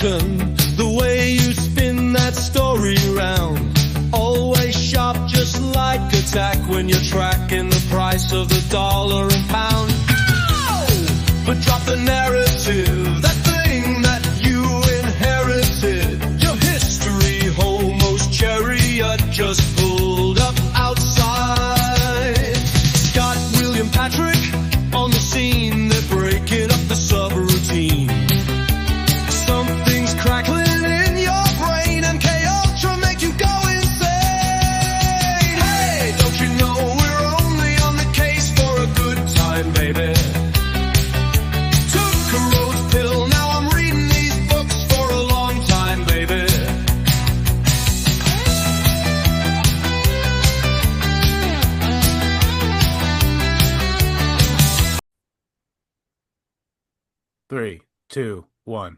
spoken, the way you spin that story round. Always sharp, just like a tack when you're tracking the price of the dollar and pound. Ow! But drop the narrative, that thing that you inherited. Your history homos chariot just pulled up outside. Scott, William, Patrick on the scene, they're breaking up the subroutine. Something's crackling in your brain, and K-Ultra make you go insane. Hey, don't you know we're only on the case for a good time, baby? Took a rose pill, now I'm reading these books for a long time, baby. Three, two, one.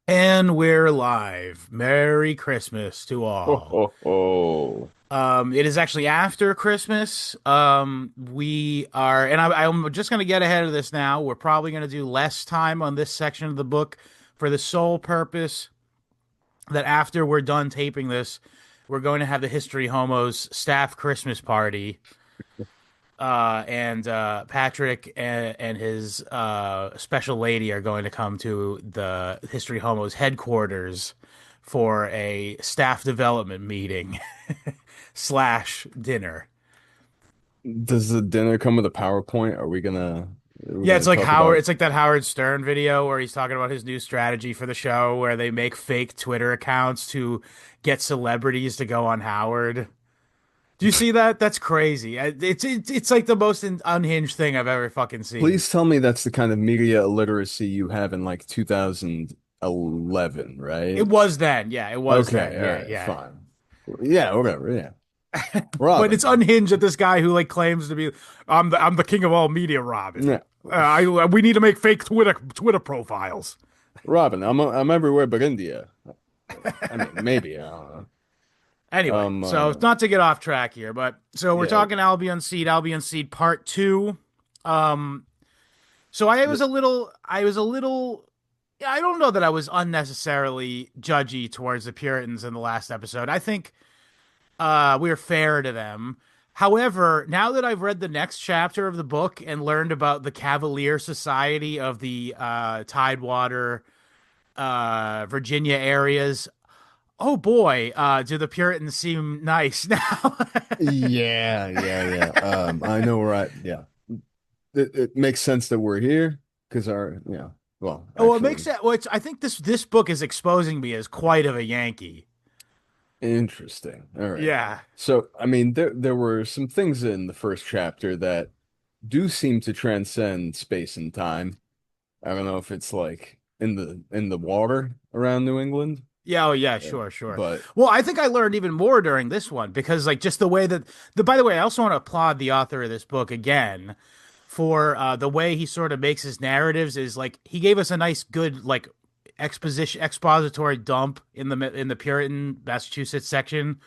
And we're live. Merry Christmas to all. It is actually after Christmas. We are, and I'm just going to get ahead of this now. We're probably going to do less time on this section of the book for the sole purpose that after we're done taping this, we're going to have the History Homos staff Christmas party. And Patrick and his special lady are going to come to the History Homos headquarters for a staff development meeting / dinner. Does the dinner come with a PowerPoint? Are we gonna? Yeah, it's like Howard. It's like that Howard Stern video where he's talking about his new strategy for the show, where they make fake Twitter accounts to get celebrities to go on Howard. Do you see that? That's crazy. It's like the most unhinged thing I've ever fucking seen. Please tell me that's the kind of media illiteracy you have in like 2011, right? It was then. Yeah, it was okay, then. right, Yeah. Fine. Yeah, whatever. Yeah. But it's unhinged that this guy who like claims to be I'm the king of all media, Robin. Yeah. We need to make fake Twitter profiles. Robin, I'm everywhere but India. I mean, maybe I don't know. Anyway, so not to get off track here, but so we're talking Albion Seed Part 2. So I was a little, I don't know that I was unnecessarily judgy towards the Puritans in the last episode. I think we were fair to them. However, now that I've read the next chapter of the book and learned about the Cavalier Society of the Tidewater, Virginia areas, oh boy, do the Puritans seem nice now? Yeah. I know it makes sense that we're here because it makes sense. Well, I think this book is exposing me as quite of a Yankee. Interesting. All right. Yeah. So, I mean, there were some things in the first chapter that do seem to transcend space and time. I don't know if it's like in the water around New England. Yeah, oh yeah, sure. But well, I think I learned even more during this one because like just the way that by the way, I also want to applaud the author of this book again for the way he sort of makes his narratives is like he gave us a nice good like expository dump in the Puritan Massachusetts section.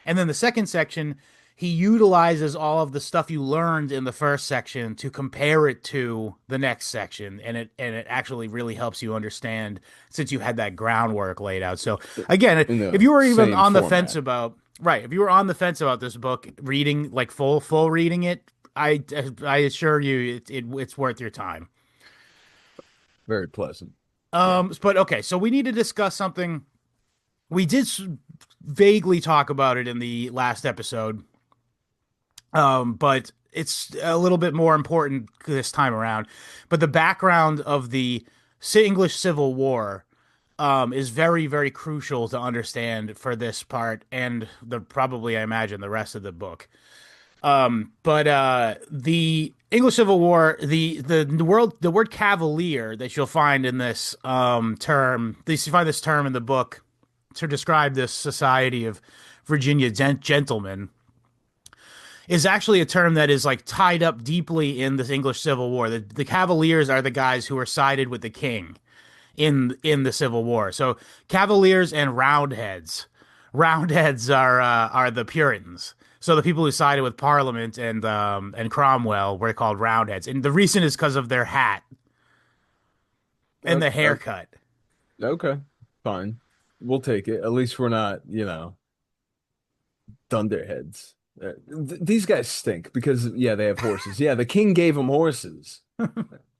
And then the second section, he utilizes all of the stuff you learned in the first section to compare it to the next section, and it actually really helps you understand since you had that groundwork laid out. So again, if you were even on the fence about if you were on the fence about this book, reading like full reading it, I assure you it's worth your time. Very pleasant. But okay, so we need to discuss something. We did vaguely talk about it in the last episode. But it's a little bit more important this time around. But the background of the English Civil War is very, very crucial to understand for this part and probably, I imagine, the rest of the book. But the English Civil War, the word Cavalier that you'll find in this term, you find this term in the book to describe this society of Virginia gentlemen, is actually a term that is like tied up deeply in the English Civil War. The Cavaliers are the guys who are sided with the king in the Civil War. So Cavaliers and Roundheads. Roundheads are the Puritans. So the people who sided with Parliament and Cromwell were called Roundheads. And the reason is because of their hat and the haircut. Okay, fine. We'll take it. At least we're not, dunderheads. These guys stink because, yeah, they have horses. Yeah, the king gave them horses,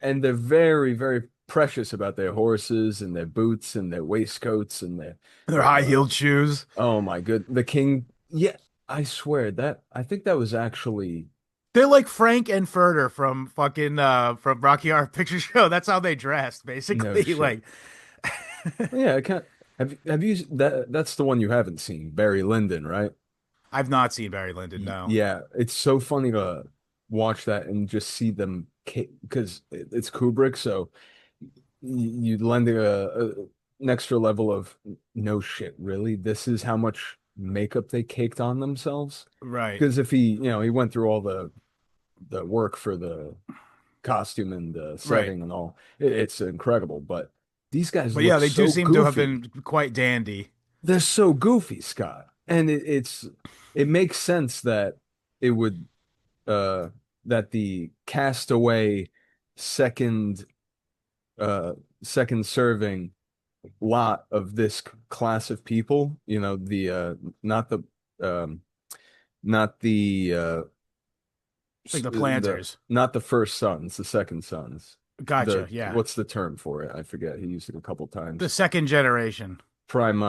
and they're very, very precious about their horses and their boots and their waistcoats and Their high uh, heeled shoes. oh my good, the king. Yeah, I swear that I think that was actually They're like Frank and Furter from fucking from Rocky Horror Picture Show. That's how they dressed, no basically. shit. Like Yeah, I can't. Have you that's the one you haven't seen, Barry Lyndon, right? I've not seen Barry Lyndon, no. Yeah, it's so funny to watch that and just see them because it's Kubrick, so you lend an extra level of no shit, really. This is how much makeup they caked on themselves. Right. Because if he went through all the work for the costume and the Right. setting and all, it's incredible. But these guys But yeah, look they do so seem to have goofy. been quite dandy. They're so goofy, Scott, and it makes sense that it would uh that the castaway second uh second serving lot of this class of people, the not the um not the Like the the planters. not the first sons, the second sons. Gotcha, The yeah. what's the term for it? I forget. He used it a couple The times. second generation. Prime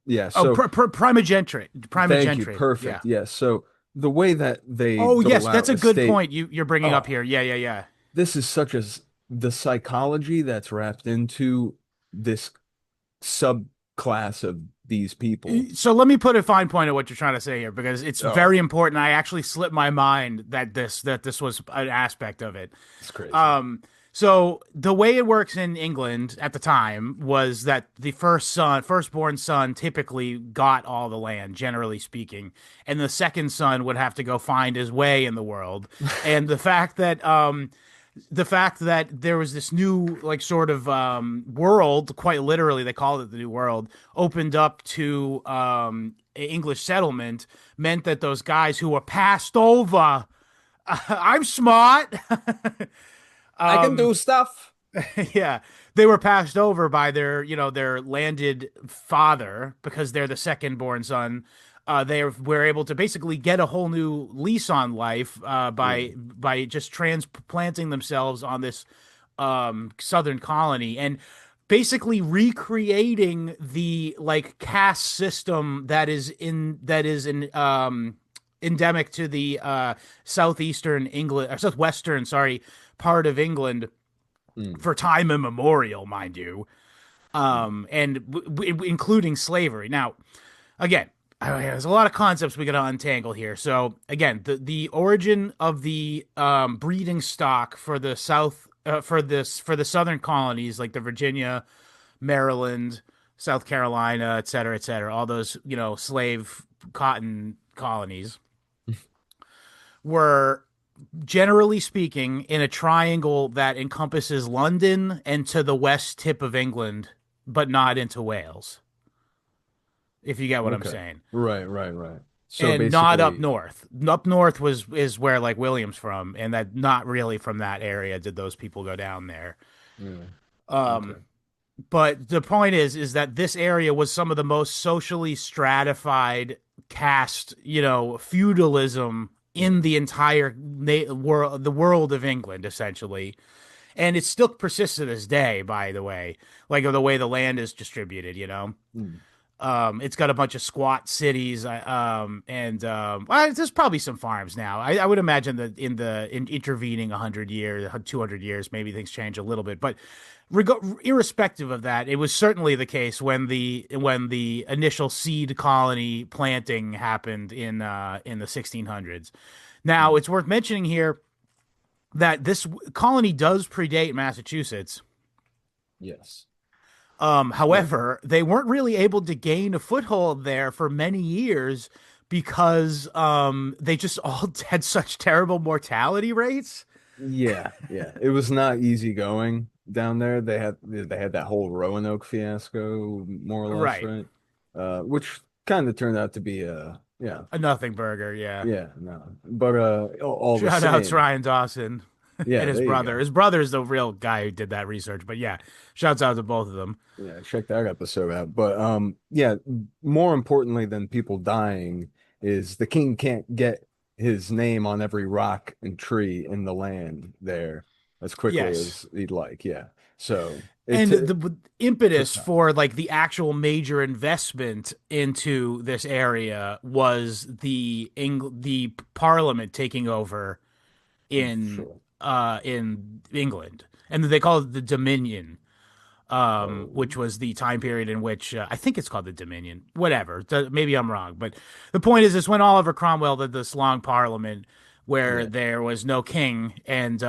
yeah, Oh, so primogeniture. thank you. Primogentry. Yeah. Perfect. Yes. So the way that they Oh, yes, dole that's out a good estate, point you're bringing up oh, here. Yeah, yeah, yeah. this is such as the psychology that's wrapped into this subclass of these people. So let me put a fine point on what you're trying to say here because it's Oh, very important. I actually slipped my mind that this was an aspect of it. it's crazy. Um, so the way it works in England at the time was that the firstborn son, typically got all the land, generally speaking, and the second son would have to go find his way in the world. And the fact that there was this new like sort of world, quite literally they called it the new world, opened up to English settlement, meant that those guys who were passed over, I'm smart. I can do stuff. Yeah, they were passed over by their landed father because they're the second born son. They were able to basically get a whole new lease on life Yeah. by just transplanting themselves on this southern colony and basically recreating the like caste system that is endemic to the southeastern England or southwestern, sorry, part of England Mm, for time immemorial, mind you, mm. including slavery. Now, again, there's a lot of concepts we got to untangle here. So, again, the origin of the breeding stock for the for the southern colonies like the Virginia, Maryland, South Carolina, et cetera, all those slave cotton colonies were generally speaking, in a triangle that encompasses London and to the west tip of England, but not into Wales, if you get what I'm Okay. saying. Right, right, right. So And not up basically, north. Up north was is where like William's from, and that not really from that area did those people go down there. yeah, okay. Um, but the point is that this area was some of the most socially stratified caste, feudalism Yeah. in the entire world, the world of England, essentially. And it still persists to this day, by the way, like the way the land is distributed. Mm. It's got a bunch of squat cities, and well, there's probably some farms now. I would imagine that in intervening 100 years, 200 years, maybe things change a little bit. But irrespective of that, it was certainly the case when the initial seed colony planting happened in the 1600s. Now, Mm. it's worth mentioning here that this colony does predate Massachusetts. Yes. Yeah. However, they weren't really able to gain a foothold there for many years because they just all had such terrible mortality rates. Yeah, yeah. It was not easy going down there. They had that whole Roanoke fiasco, more or less, Right. right? Which kind of turned out to be yeah, A nothing burger, yeah. yeah, no. But all the Shout out to same, Ryan Dawson. Yeah, and his there you brother. go. His brother is the real guy who did that research. But yeah, shouts out to both of them. Yeah, check that episode out. But yeah, more importantly than people dying is the king can't get his name on every rock and tree in the land there as quickly Yes. as he'd like. Yeah. So And it the took impetus time. for like the actual major investment into this area was the Parliament taking over Sure. in England, and they call it the Dominion, Oh, which was the time period in which I think it's called the Dominion. Whatever, maybe I'm wrong, but the point is, when Oliver Cromwell did this long Parliament where yeah. there was no king, and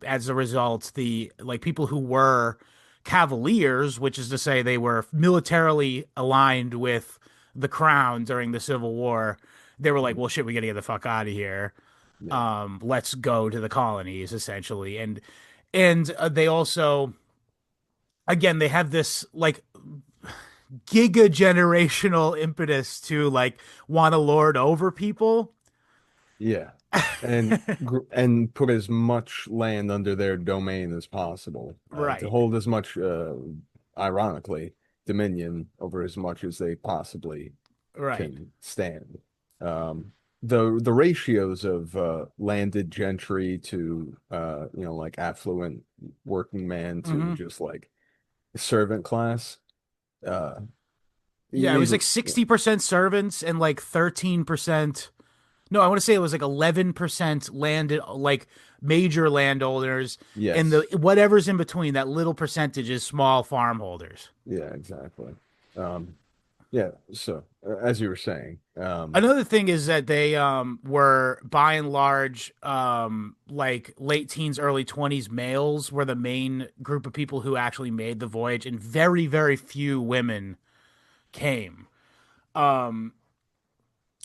as a result, the like people who were Cavaliers, which is to say they were militarily aligned with the crown during the Civil War, they were like, well, shit, we got to get the fuck out of here. Yeah. Let's go to the colonies, essentially, and they also again they have this like giga generational impetus to like want to lord over people. Yeah. And put as much land under their domain as possible, to Right, hold as much, ironically, dominion over as much as they possibly right. can stand. The ratios of landed gentry to like affluent working man to Hmm. just like servant class, uh, Yeah, it was maybe like 60% servants and like 13%. No, I want to say it was like 11% landed, like major landowners, and the yes, whatever's in between that little percentage is small farmholders. yeah, exactly. Um, yeah, so as you were saying, Another thing is that they were by and large like late teens, early 20s males were the main group of people who actually made the voyage, and very, very few women came. Um,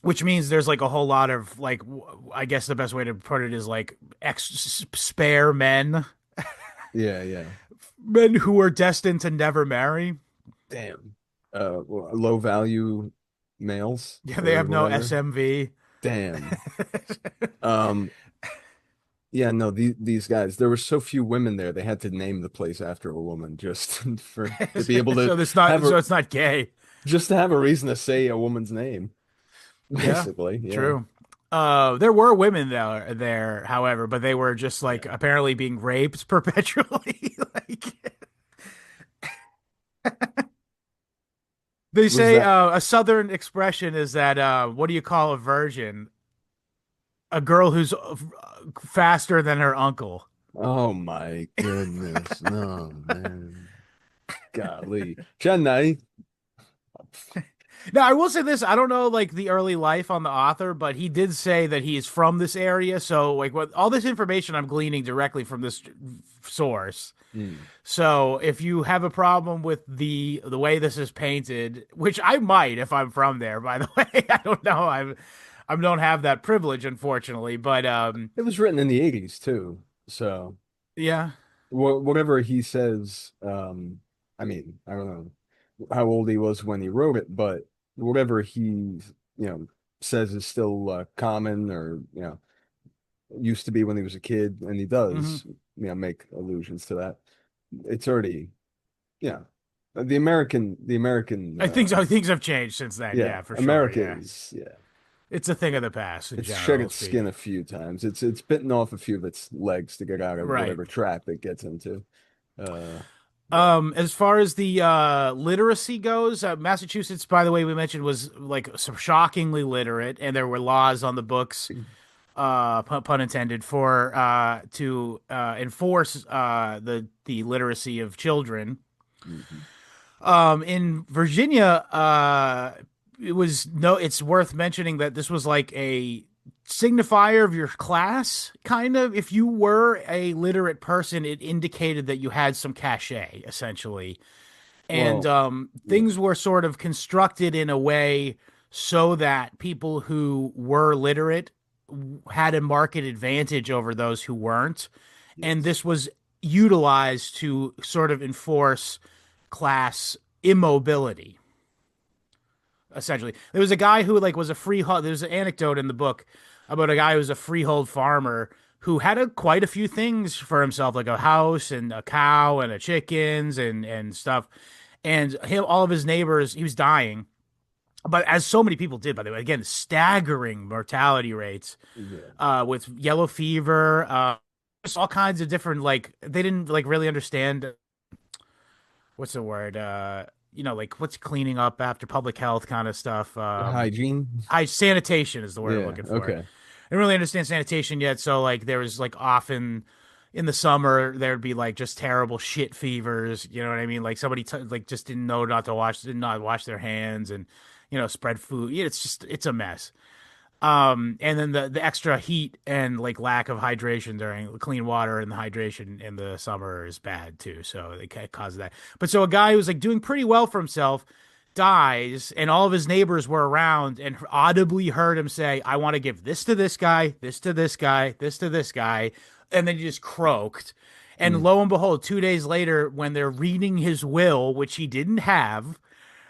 which means there's like a whole lot of like I guess the best way to put it is like spare men, yeah, men who were destined to never marry. damn, low value males Yeah, they or have no whatever. SMV. Damn. Um, yeah, no, these guys, there were so few women there, they had to name the place after a woman just for to be able to So it's not have a so it's not gay. just to have a reason to say a woman's name, Yeah, basically. Yeah. true. There were women there, however, but they were just like Yeah. apparently being raped perpetually. Like they Was say, that a southern expression is that what do you call a virgin? A girl who's faster than her uncle. Oh my goodness. No, man. Golly. Chennai. Now, I will say this: I don't know like the early life on the author, but he did say that he is from this area. So, like, what all this information I'm gleaning directly from this source. Hmm. So if you have a problem with the way this is painted, which I might if I'm from there, by the way, I don't know. I don't have that privilege, unfortunately. But It was written in the 80s too. So yeah. whatever he says, I mean, I don't know how old he was when he wrote it, but whatever he, says is still common or, used to be when he was a kid, and he Hmm. does, make allusions to that. It's already, yeah. The American, I think so. Things have changed since then. yeah, Yeah, for sure. America Yeah, is, yeah. it's a thing of the past in It's shed general its skin speaking. a few times. It's bitten off a few of its legs to get out of Right. whatever trap it gets into. But As far as the literacy goes, Massachusetts, by the way, we mentioned was like shockingly literate, and there were laws on the books, pun intended, for to enforce the literacy of children. mhm. In Virginia, it was no. It's worth mentioning that this was like a signifier of your class, kind of. If you were a literate person, it indicated that you had some cachet, essentially. And Well, yeah, things were sort of constructed in a way so that people who were literate had a market advantage over those who weren't. And yes, this was utilized to sort of enforce class immobility, essentially. There was a guy who like was a freehold. There's an anecdote in the book about a guy who was a freehold farmer who had quite a few things for himself, like a house and a cow and a chickens and stuff. And him, all of his neighbors, he was dying. But as so many people did, by the way, again, staggering mortality rates Yeah. with yellow fever, just all kinds of different, like, they didn't like really understand what's the word, like what's cleaning up after public health kind of stuff. Hygiene. Sanitation is the word I'm Yeah. looking for. Okay. I didn't really understand sanitation yet, so like there was like often in the summer there'd be like just terrible shit fevers, you know what I mean? Like somebody like just didn't know not to wash, did not wash their hands and spread food. Yeah, it's a mess. And then the extra heat and like lack of hydration during clean water and the hydration in the summer is bad too. So it causes that. But so a guy who's like doing pretty well for himself dies, and all of his neighbors were around and audibly heard him say, "I want to give this to this guy, this to this guy, this to this guy," and then he just croaked. And Mm. lo and behold, 2 days later, when they're reading his will, which he didn't have,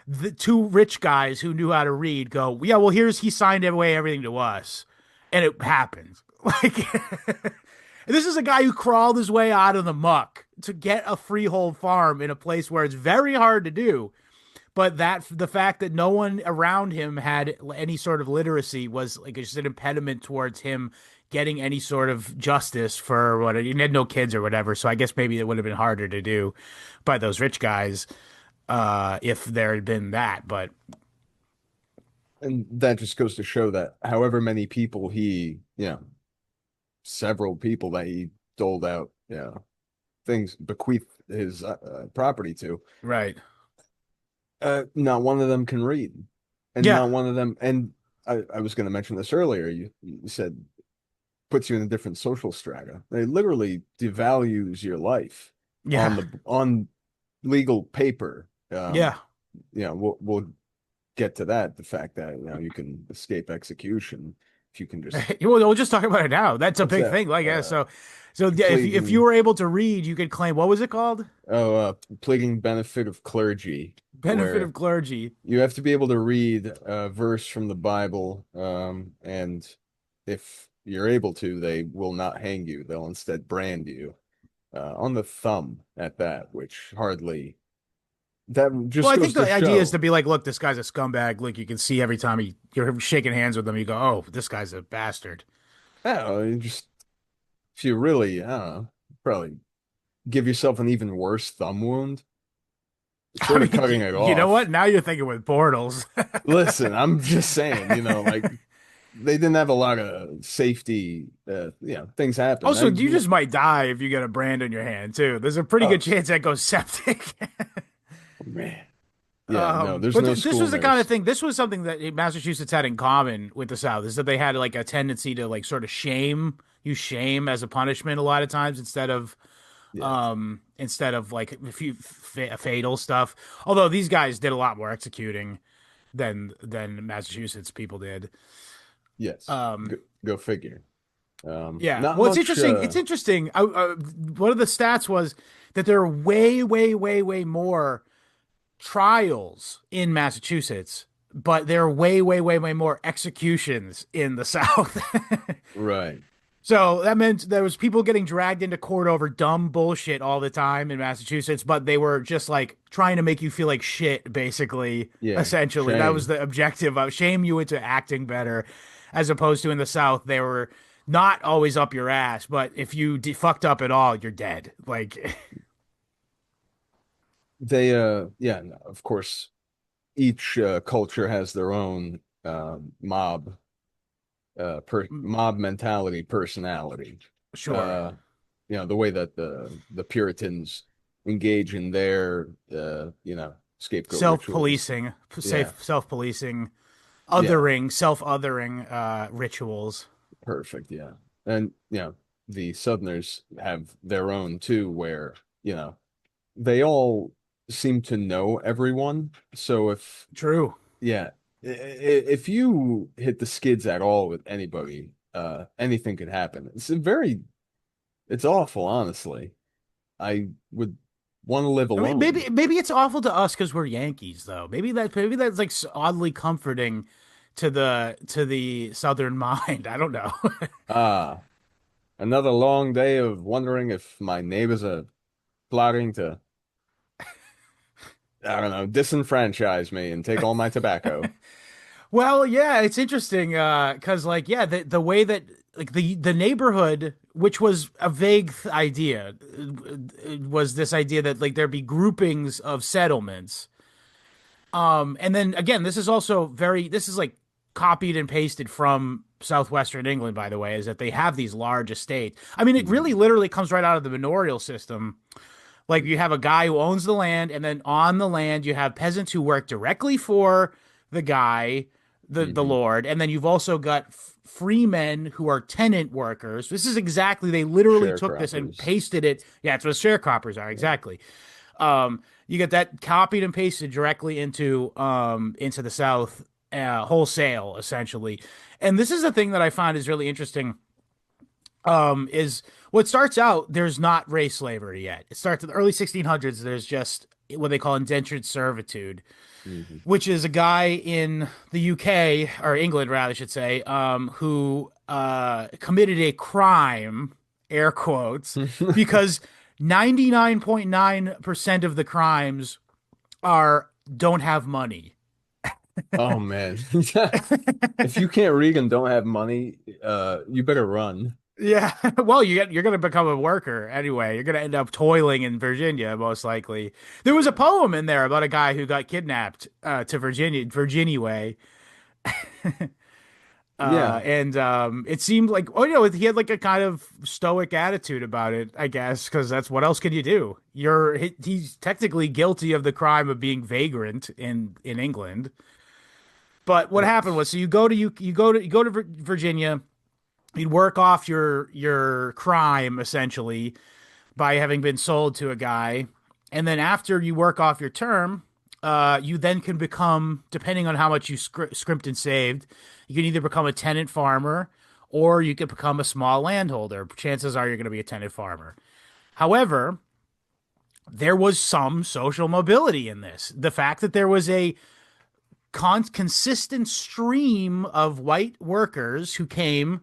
the two rich guys who knew how to read go, "Yeah, well, he signed away everything to us," and it happened. Like, this is a guy who crawled his way out of the muck to get a freehold farm in a place where it's very hard to do. But the fact that no one around him had any sort of literacy was like just an impediment towards him getting any sort of justice for what he had no kids or whatever. So I guess maybe it would have been harder to do by those rich guys if there had been that. But And that just goes to show that however many people several people that he doled out, things, bequeathed his property to, right, not one of them can read. And yeah, not one of them, and I was going to mention this earlier. You said puts you in a different social strata. It literally devalues your life yeah, on legal paper. yeah. We'll get to that. The fact that you can escape execution if you can just Well, we'll just talk about it now. That's a what's big that? thing. Like, yeah, so yeah, if you Pleading, were able to read, you could claim, what was it called? pleading benefit of clergy, Benefit where of clergy. you have to be able to read a verse from the Bible, and if you're able to, they will not hang you. They'll instead brand you on the thumb at that, which hardly that just Well, I goes think to the idea is show. to be like, look, this guy's a scumbag. Like, you can see every time you're shaking hands with him, you go, oh, this guy's a bastard. Just if you really, I don't know, probably give yourself an even worse thumb wound, I short of mean, cutting it you know what? off. Now you're thinking with portals. Listen, I'm just saying, like they didn't have a lot of safety. Things happen. Also, you just might die if you get a brand on your hand too. There's a pretty Oh good chance that goes septic. man, yeah, no, there's But no this school was the kind of nurse. thing. This was something that Massachusetts had in common with the South, is that they had like a tendency to like sort of use shame as a punishment a lot of times Yeah, instead of like a few fatal stuff. Although these guys did a lot more executing than Massachusetts people did. yes, Um, go figure. yeah. Not Well, it's much. interesting. It's interesting. One of the stats was that there are way, way, way, way more trials in Massachusetts, but there are way, way, way, way more executions in the South. Right. So that meant there was people getting dragged into court over dumb bullshit all the time in Massachusetts, but they were just like trying to make you feel like shit, basically. Yeah, Essentially, that was shame. the objective of shame you into acting better, as opposed to in the South, they were not always up your ass, but if you fucked up at all, you're dead. Like, They yeah, no, of course, each culture has their own mob mentality, personality. sure, Uh, the way that the Puritans engage in their scapegoat rituals. self-policing, Yeah, safe self-policing, yeah, self-othering rituals. perfect. Yeah, and the Southerners have their own too, where they all seem to know everyone. So True. yeah, if you hit the skids at all with anybody, anything could happen. It's awful, honestly. I would want to live I mean, alone. maybe it's awful to us because we're Yankees, though. Maybe that's like oddly comforting to the Southern mind. I don't know. Ah, Another long day of wondering if my neighbors are plotting to, I don't know, disenfranchise me and take all my tobacco. Well, yeah, it's interesting because like yeah, the way that like the neighborhood, which was a vague idea, was this idea that like there'd be groupings of settlements. And then again, this is like copied and pasted from Southwestern England, by the way, is that they have these large estates. I mean, it really Mm, literally comes right out of the manorial system. Like you have a guy who owns the land, and then on the land you have peasants who work directly for the guy, the hmm. lord, and then you've also got free men who are tenant workers. This is exactly they literally took this and Sharecroppers. pasted it. Yeah, it's what sharecroppers are Yeah. exactly. You get that copied and pasted directly into the South wholesale essentially. And this is the thing that I find is really interesting is what starts out, there's not race slavery yet. It starts in the early 1600s. There's just what they call indentured servitude, Hmm. which is a guy in the UK or England, rather, I should say, who committed a crime, air quotes, because 99.9% of the crimes are don't have money. Oh man. If you can't read and don't have money, you better run. Yeah, well, you're gonna become a worker anyway. You're gonna end up toiling in Virginia, most likely. There was a poem in there about a guy who got kidnapped to Virginia way, Yeah. and it seemed like he had like a kind of stoic attitude about it, I guess, because that's what else can you do? He's technically guilty of the crime of being vagrant in England. But what happened was, so you go to Virginia. You'd work off your crime essentially by having been sold to a guy, and then after you work off your term, you then can become, depending on how much you scrimped and saved, you can either become a tenant farmer or you could become a small landholder. Chances are you're going to be a tenant farmer. However, there was some social mobility in this. The fact that there was a consistent stream of white workers who came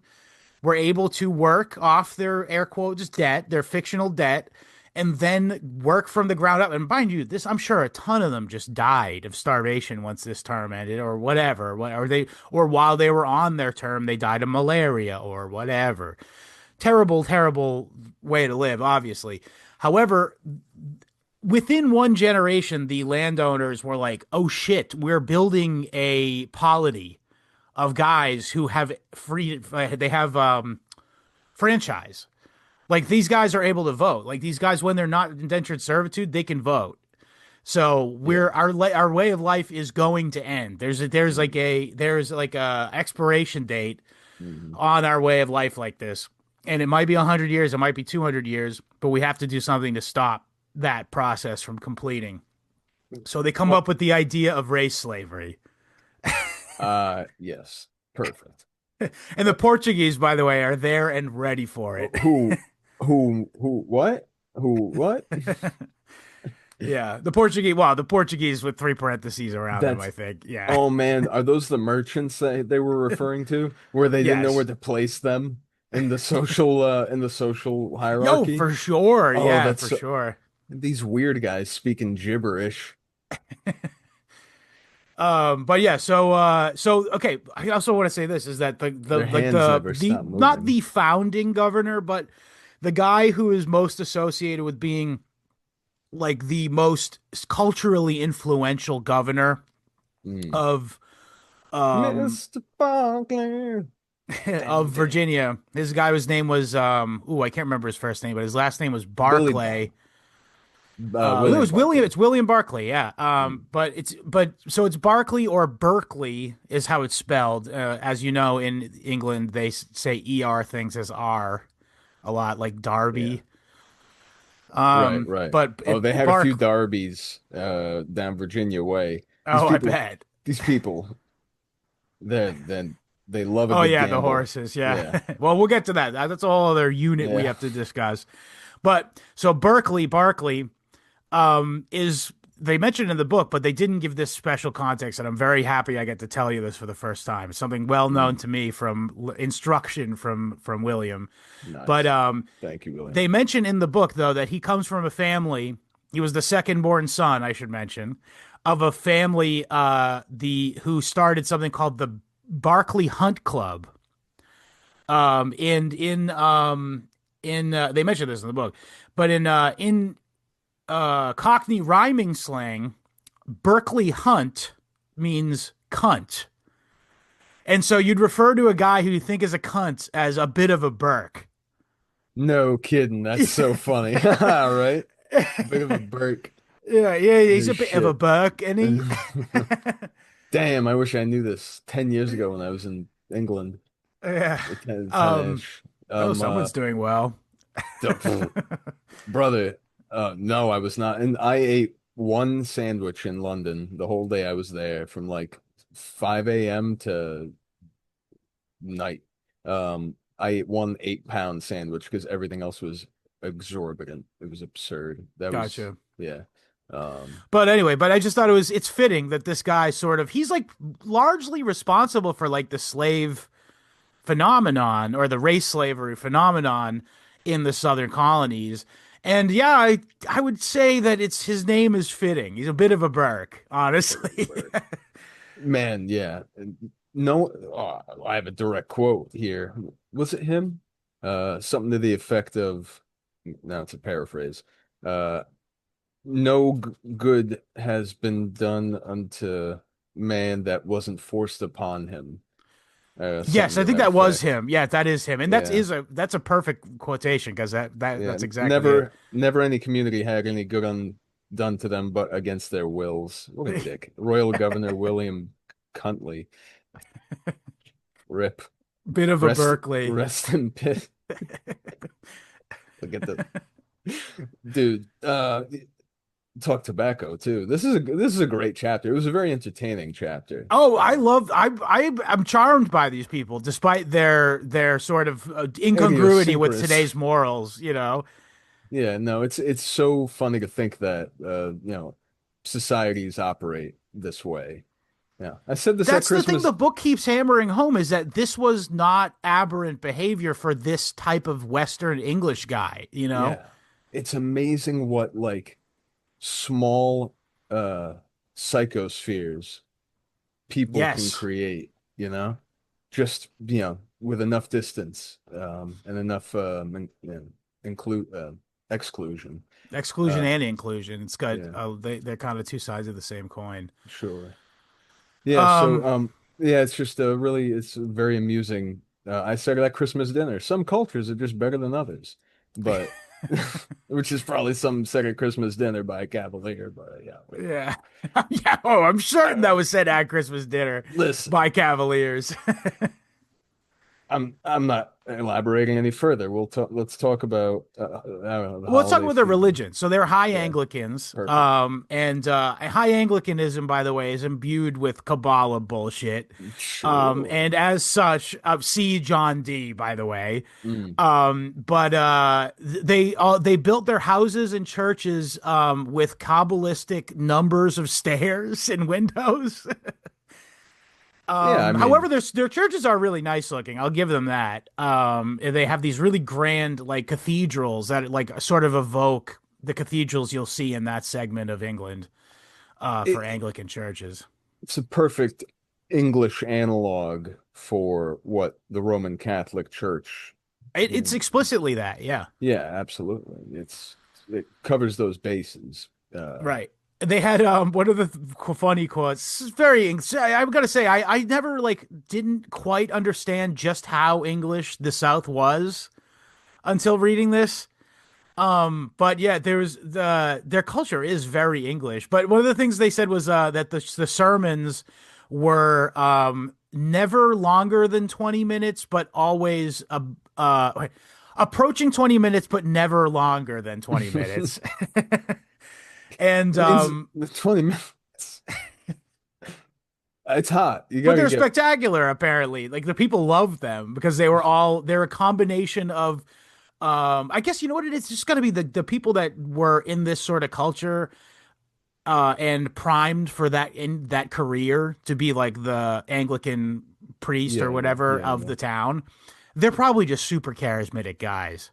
were able to work off their air quotes debt, their fictional debt, and then work from the ground up. And mind you, this I'm sure a ton of them just died of starvation once this term ended, or whatever, or while they were on their term, they died of malaria or whatever. Terrible, terrible way to live, obviously. However, within one generation, the landowners were like, "Oh shit, we're building a polity of guys who have free they have franchise. Like these guys are able to vote. Like these guys when they're not indentured servitude, they can vote. So Yeah. our way of life is going to end. There's like a expiration date Hmm. on our way of life like this. And it might be 100 years, it might be 200 years, but we have to do something to stop that process from completing. So they come Well, up with the idea of race slavery. yes. Perfect. And the Portuguese, by the way, are there and ready for it. What? What? Yeah, the Portuguese. Well, the Portuguese with three parentheses around them, I That's, think. Yeah. oh man, are those the merchants they were referring to, where they didn't know where Yes. to place them in the social Yo, hierarchy? for sure. Oh, Yeah, that's for so, sure. these weird guys speaking gibberish. But yeah, so okay. I also want to say this is that the Their like hands never the stop not moving. the founding governor, but the guy who is most associated with being like the most culturally influential governor Mm. of um Mr. Falkland. of Dang, dang. Virginia. His guy, his name was I can't remember his first name, but his last name was Billy Barclay. It William was William. Barclay. It's William Barclay. Yeah. Mm. But so it's Barclay or Berkeley is how it's spelled. As you know, in England they say er things as r a lot, like Yeah. Darby. Right, right. But Oh, they had a few Bark. Darbies down Virginia way. These Oh, I people, bet. these people, then they love a Oh good yeah, the gamble. horses. Yeah. Yeah. Well, we'll get to that. That's a whole other unit we Yeah. have to discuss. But so Barclay is they mentioned in the book, but they didn't give this special context, and I'm very happy I get to tell you this for the first time. It's something well known Mm, to me from instruction from William. But nice. Thank you, William. they mention in the book though that he comes from a family. He was the second born son, I should mention, of a family the who started something called the Barclay Hunt Club. And in they mention this in the book, but in Cockney rhyming slang, Berkeley Hunt means cunt. And so you'd refer to a guy who you think is a cunt as a bit of a Burke. No kidding. That's so funny. Right? Bit of a Burke. Yeah, he's Holy a bit of a shit. Burke, and he. Damn, I wish I knew this 10 years ago when I was in England. Yeah. 10 Um, ish. oh, someone's doing well. Brother, no, I was not. And I ate one sandwich in London the whole day I was there from like 5 a.m. to night. I ate one 8 pound sandwich because everything else was exorbitant. It was absurd. That was, Gotcha. yeah. But anyway, but I just thought it's fitting that this guy sort of he's like largely responsible for like the slave phenomenon or the race slavery phenomenon in the southern colonies. And yeah, I would say that it's his name is fitting. He's a bit of a Burke, honestly. Man, yeah. No, I have a direct quote here. Was it him? Something to the effect of, now it's a paraphrase. Uh, no good has been done unto man that wasn't forced upon him. Yes, Something I to think that that was effect. him. Yeah, that is him. And Yeah, that's a perfect quotation because yeah. that's exactly it. Never any community had any good done to them but against their wills. What a dick. Royal Governor William Cuntley. Rip. Bit of a Berkeley. Rest in peace. Look at the dude. Talk tobacco too. This is a great chapter. It was a very entertaining chapter. Oh, I'm charmed by these people despite their sort of incongruity with Idiosyncrasy. today's morals, you know. Yeah, no, it's so funny to think that societies operate this way. Yeah. I said this at That's the thing Christmas. the book keeps hammering home is that this was not aberrant behavior for this type of Western English guy, you know? Yeah. It's amazing what like small uh psychospheres people can Yes. create, just, with enough distance and enough include exclusion. Exclusion Uh and inclusion. It's got yeah, they're kind of two sides of the same coin. sure. Yeah, so Um yeah, it's just it's very amusing. I said at Christmas dinner, some cultures are just better than others, but which is probably some said at Christmas dinner by a Cavalier, but yeah, whatever. yeah. Yeah, oh, I'm certain Uh, that was said at Christmas dinner listen, by Cavaliers. I'm not elaborating any further. Let's talk about I don't know, the Well, let's talk holiday about their season. religion. So they're high Yeah, Anglicans. perfect. And high Anglicanism, by the way, is imbued with Kabbalah bullshit. Sure. And as such, see John D, by the way. Mm. But they built their houses and churches with Kabbalistic numbers of stairs and windows. Yeah, I However, mean, their churches are really nice looking. I'll give them that. They have these really grand like cathedrals that like sort of evoke the cathedrals you'll see in that segment of England for it, Anglican churches. it's a perfect English analog for what the Roman Catholic Church. It's explicitly that, yeah. Yeah, absolutely. It covers those bases. Right. They had one of the funny quotes. This is very. I'm gonna say I never like didn't quite understand just how English the South was until reading this. But yeah, their culture is very English. But one of the things they said was that the sermons were never longer than 20 minutes, but always approaching 20 minutes, but never longer than 20 minutes. And It means the 20 minutes. It's hot. You but gotta they're get. spectacular apparently. Like the people loved them because they're a combination of I guess you know what it is. It's just got to be the people that were in this sort of culture and primed for that career to be like the Anglican priest or Yeah, whatever yeah, of yeah. the town, they're probably just super charismatic guys.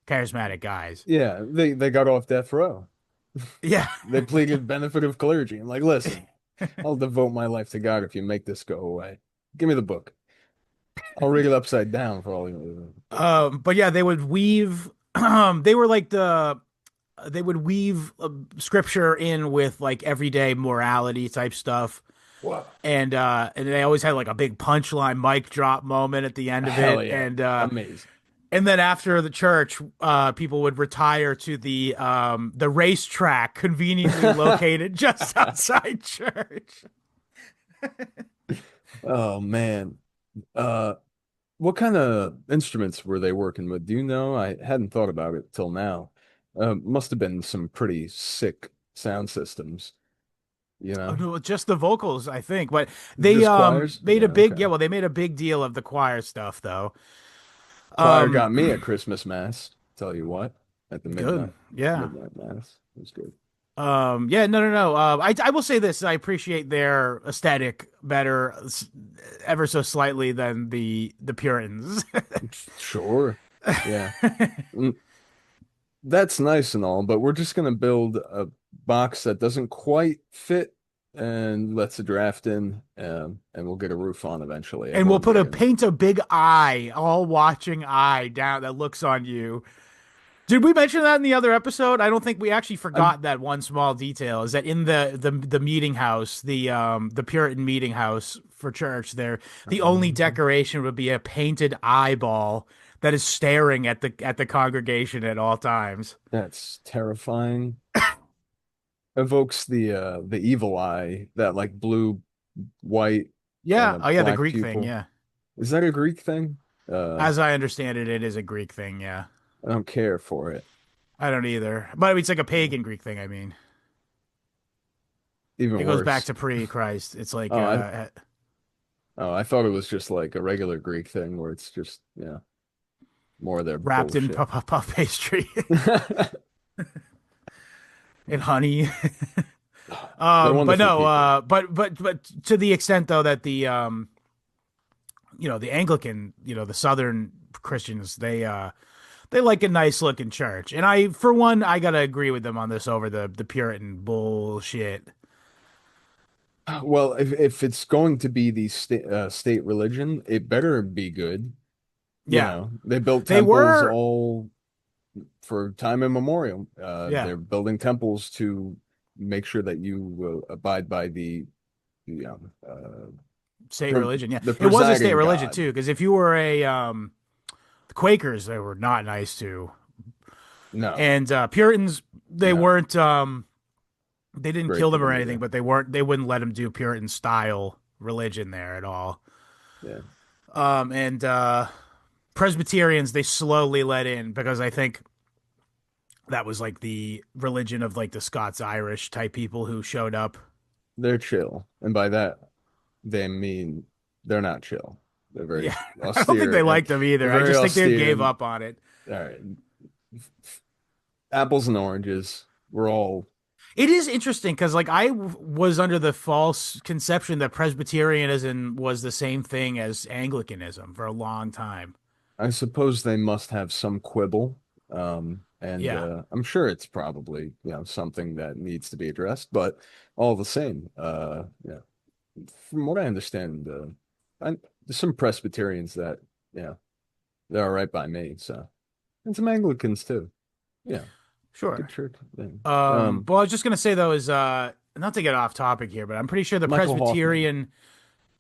Charismatic guys. Yeah, they got off death row. Yeah. They pleaded benefit of clergy. I'm like, listen, I'll devote my life to God if you make this go away. Give me the book. I'll read it upside down for all you. But yeah, they would weave. They were like they would weave scripture in with like everyday morality type stuff, Wow. and they always had like a big punchline mic drop moment at the end of Hell it, yeah. Amazing. and then after the church, people would retire to the racetrack conveniently located just outside church. Oh man. Uh, what kind of instruments were they working with? Do you know? I hadn't thought about it till now. Must have been some pretty sick sound systems, you Oh, know? no, just the vocals, I think. But they Just choirs? made a Yeah, big, okay. yeah, well, they made a big deal of the choir stuff though. Choir Um got me a Christmas mass, tell you what, at the Good. Yeah. midnight mass. It was good. Yeah, no, no, no. I will say this. I appreciate their aesthetic better, ever so slightly than the Puritans. Sure. Yeah. Mm, that's nice and all, but we're just gonna build a box that doesn't quite fit and lets a draft in, and we'll get a roof on eventually. And we'll Everyone's put a getting paint a big eye, all watching eye down that looks on you. Did we mention that in the other episode? I don't think we actually I'm forgot that one small detail is that in the meeting house, the Puritan meeting house for church there, the only decoration would be a painted eyeball that is staring at the congregation at all times. That's terrifying. Evokes the evil eye, that like blue, white, and Yeah. a Oh yeah, the black Greek thing, pupil. yeah. Is that a Greek thing? As I understand it, it is a Greek thing, yeah. I don't care for it. I don't either. But it's like a pagan Greek thing, I mean. Even It goes back worse. to pre-Christ. It's like Oh, I thought it was just like a regular Greek thing where it's just, more of their wrapped in bullshit. puff pastry and honey. They're But wonderful no, people. but to the extent though that the Anglican, the Southern Christians, they like a nice looking church, and I, for one, I gotta agree with them on this over the Puritan bullshit. Well, if it's going to be the state religion, it better be good. Yeah, They built they temples were. all for time immemorial. Yeah, They're building temples to make sure that you abide by the state religion. Yeah, the it was a state presiding religion god. too, because if you were the Quakers, they were not nice to, No, and Puritans, they no, weren't. They didn't great kill to them or them anything, either. but they wouldn't let them do Puritan style religion there at all. Yeah, And Presbyterians they slowly let in because I think that was like the religion of like the Scots Irish type people who showed up. they're chill, and by that they mean they're not chill. They're very Yeah, I don't think austere they and liked them they're either. I very just think they austere gave and up on it. all right. Apples and oranges. We're all. It is interesting because like was under the false conception that Presbyterianism was the same thing as Anglicanism for a long time. I suppose they must have some quibble. And Yeah, I'm sure it's probably, something that needs to be addressed, but all the same, yeah, from what I understand, there's some Presbyterians that, yeah, they're all right by me. So, and some Anglicans too. Yeah, good sure. church thing. Well, I was just gonna say though is not to get off topic here, but I'm pretty sure the Michael Hoffman. Presbyterian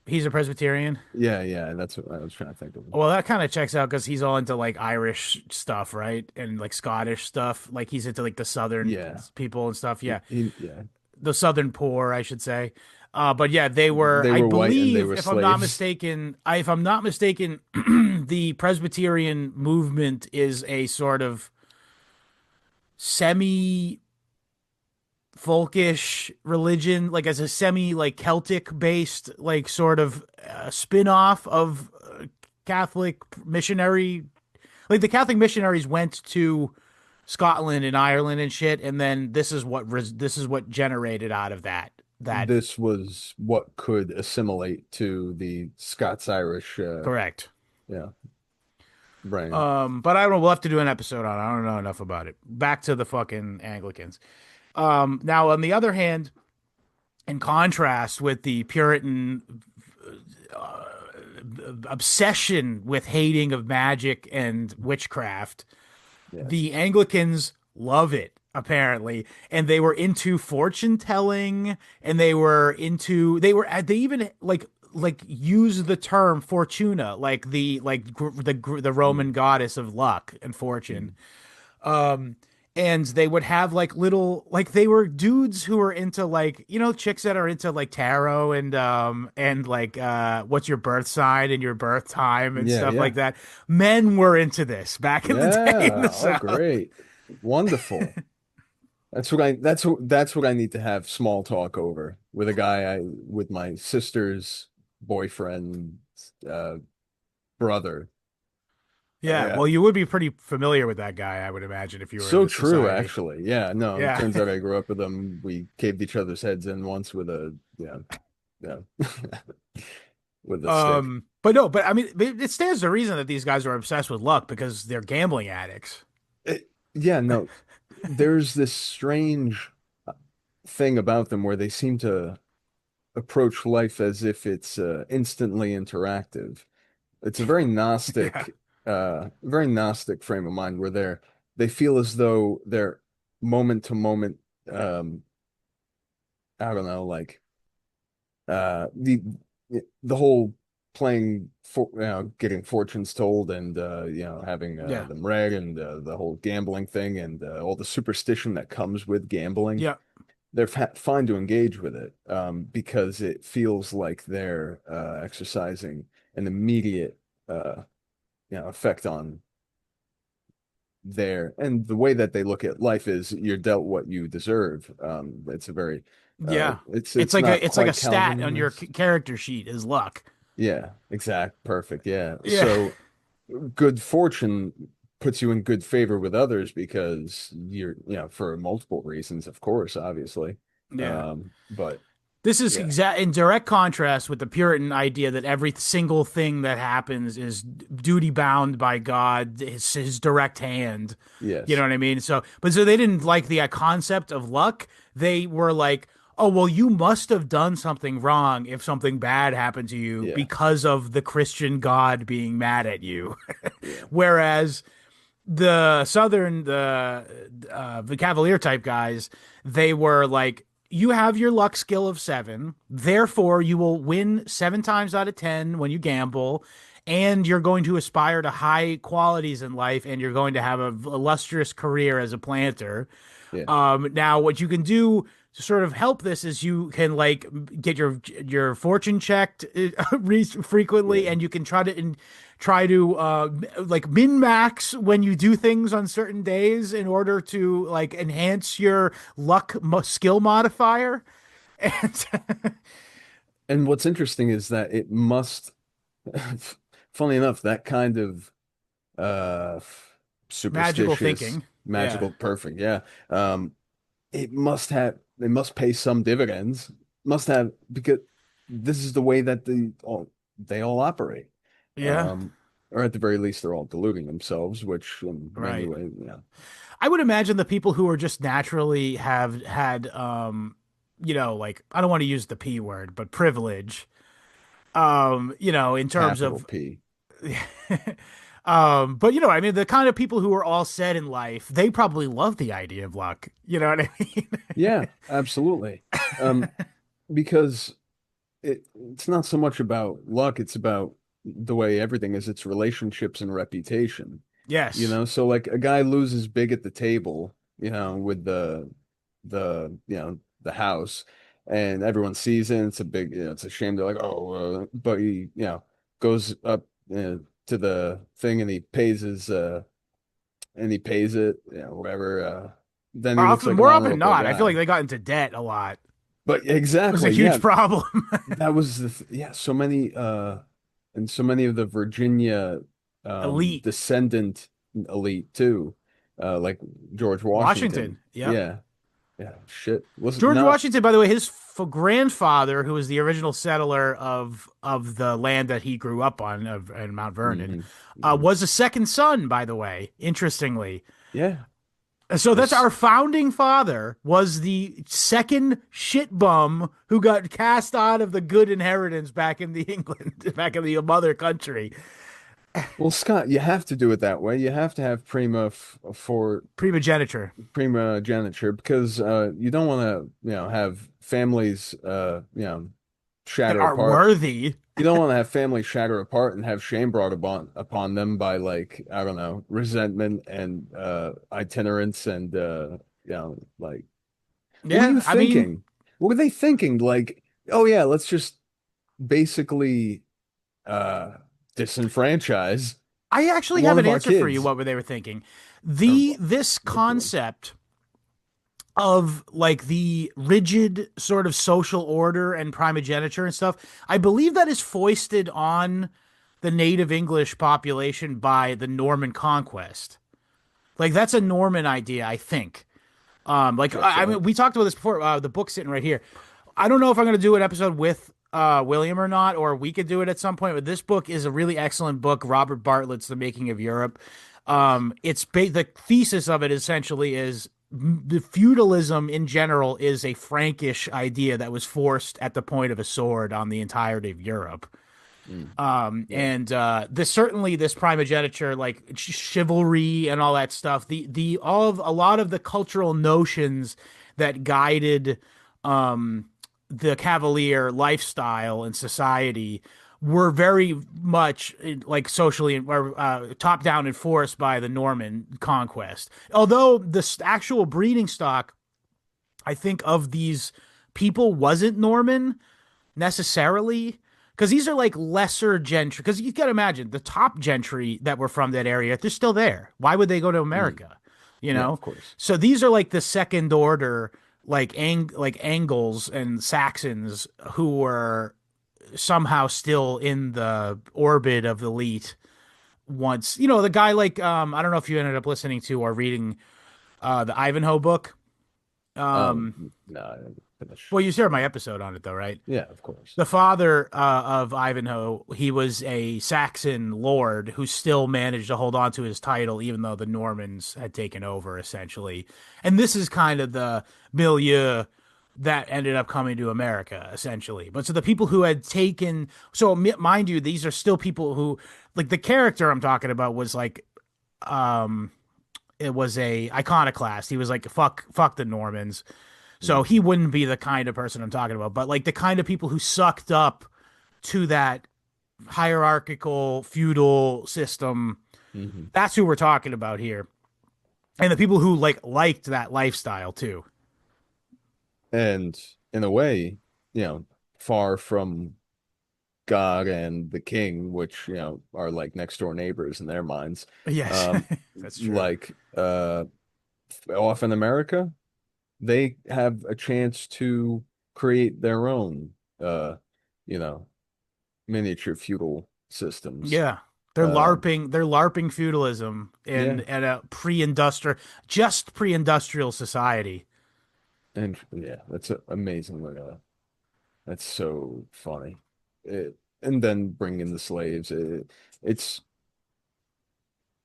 he's a Presbyterian. Yeah, yeah, that's what I was trying to think of. Well, that kind of checks out because he's all into like Irish stuff, right? And like Scottish stuff. Like he's into like the Southern Yeah, people and stuff. Yeah, yeah, the Southern poor, I should say. But yeah, they were. they I were white and they believe, were if I'm not slaves. mistaken, if I'm not mistaken, the Presbyterian movement is a sort of semi folkish religion, like as a semi like Celtic based like sort of spin-off of Catholic missionary. Like the Catholic missionaries went to Scotland and Ireland and shit, and then this is what generated out of that. This was what could assimilate to the Scots-Irish, Correct. yeah, right. But I don't know. We'll have to do an episode on it. I don't know enough about it. Back to the fucking Anglicans. Now on the other hand, in contrast with the Puritan obsession with hating of magic and witchcraft, Yes. the Anglicans love it apparently, and they were into fortune telling, and they even use the term Fortuna, like the Roman Mm, goddess of luck and fortune. mm. Um, and they would have they were dudes who were into chicks that are into like tarot and what's your birth sign and your birth time and Yeah, stuff yeah. like that. Men were into this back in the day in the Yeah. Oh, South. great. Wonderful. That's what I need to have small talk over with a guy with my sister's boyfriend, uh, brother. Yeah, Yeah. well, you would be pretty familiar with that guy, I would imagine, if you were in So this true, society. actually. Yeah, no, it Yeah. turns out I grew up with him. We caved each other's heads in once with yeah, yeah, with a stick. But no, but I mean, it stands to reason that these guys are obsessed with luck because they're gambling addicts. Yeah, no, there's this strange thing about them where they seem to approach life as if it's instantly interactive. It's a Yeah. very Gnostic frame of mind where they feel as though they're moment to moment, um, I don't know, like the whole playing for getting fortunes told and having Yeah. them read and the whole gambling thing and all the superstition that comes with gambling. Yeah. They're fine to engage with it because it feels like they're exercising an immediate effect on and the way that they look at life is you're dealt what you deserve. It's a very Yeah. it's not It's like a quite stat on your Calvinist. character sheet is luck. Yeah, exact, perfect. Yeah. Yeah. So good fortune puts you in good favor with others because for multiple reasons, of course, obviously. Yeah. But This is yeah, in direct contrast with the Puritan idea that every single thing that happens is duty bound by God, his direct hand. You know yes, what I mean? So they didn't like the concept of luck. They were like, oh, well, you must have done something wrong if something bad happened to you yeah, because of the Christian God being mad at you. yeah, Whereas the Cavalier type guys, they were like, you have your luck skill of 7, therefore you will win 7 times out of 10 when you gamble, and you're going to aspire to high qualities in life, and you're going to have a illustrious career as a planter. yeah, Now what you can do to sort of help this is you can like get your fortune checked frequently, yeah. and you can try to like min max when you do things on certain days in order to like enhance your skill modifier. And And what's interesting is that it must, funny enough, that kind of uh magical superstitious, thinking. Yeah. magical, perfect, yeah. They must pay some dividends. Must have because this is the way that they all operate. Yeah. Um, or at the very least, they're all deluding themselves, which in many Right. ways, I would imagine the people who are just naturally have had like I don't want to use the P word, but privilege. In terms capital of P. but I mean the kind of people who are all set in life, they probably love the idea of luck. You know what I mean? Yeah, absolutely. Um, because it's not so much about luck, it's about the way everything is, it's relationships and reputation. Yes. So like a guy loses big at the table, with the house, and everyone sees it, and it's a big, it's a shame. They're like, oh, but he, goes up to the thing and he pays it, whatever. Then he looks like an More often than honorable not, I feel like guy. they got into debt a lot. But It was a exactly, huge yeah, problem. that was yeah, so many and so many of the Virginia Elite. descendant elite too. like George Washington. Washington. Yep. Yeah, yeah. Shit, was it George not? Washington, by the way, his grandfather, who was the original settler of the land that he grew up on of in Mount Vernon, Hmm. Hmm. was a second son. By the way, interestingly, Yeah, so that's this. our founding father was the second shit bum who got cast out of the good inheritance back in the England, back in the mother country, Well, Scott, you have to do it that way. You have to have for primogeniture, primogeniture because you don't want to, have families, that shatter are apart. worthy. You don't want to have families shatter apart and have shame brought upon them by like, I don't know, resentment and itinerance and like what were Yeah, you I mean, thinking? What were they thinking? Like, oh yeah, let's just basically uh disenfranchise I actually one have an of our answer for you. kids. What they were thinking, Or this hopefully. concept of like the rigid sort of social order and primogeniture and stuff, I believe that is foisted on the native English population by the Norman conquest. Like that's a Norman idea, I think. Like Checks I mean, out. we talked about this before. The book's sitting right here. I don't know if I'm going to do an episode with William or not, or we could do it at some point. But this book is a really excellent book. Robert Bartlett's The Making of Europe. The thesis of it essentially is the feudalism in general is a Frankish idea that was forced at the point of a sword on the entirety of Europe. Mm, yeah. And this certainly this primogeniture, like chivalry and all that stuff, the all of a lot of the cultural notions that guided um, the Cavalier lifestyle and society were very much like socially or top down enforced by the Norman conquest. Although the actual breeding stock, I think, of these people wasn't Norman necessarily, because these are like lesser gentry. Because you got to imagine the top gentry that were from that area, they're still there. Why would they go to Mm, America? You yeah, know, of course. so these are like the second order, like Angles and Saxons who were somehow still in the orbit of the elite. Once the guy like I don't know if you ended up listening to or reading the Ivanhoe book. Um, No, I didn't finish. well, you heard my episode on it though, right? Yeah, of course. The father of Ivanhoe, he was a Saxon lord who still managed to hold on to his title, even though the Normans had taken over, essentially. And this is kind of the milieu that ended up coming to America, essentially. But so the people who had taken, so mind you, these are still people who, like the character I'm talking about was like, um, it was a iconoclast. He was like, fuck the Normans. So Mm, he wouldn't be the kind of person I'm talking about, but like the kind of people who sucked up to that hierarchical feudal system. hmm. That's who we're talking about here. And the people who like liked that lifestyle too. And in a way, far from God and the king, which, are like next door neighbors in their minds. Yes, Um, that's true. like off in America, they have a chance to create their own you know, miniature feudal systems. Yeah. Um, They're LARPing feudalism in yeah, at a pre-industrial society. and yeah, that's amazing. That's so funny. And then bring in the slaves. It's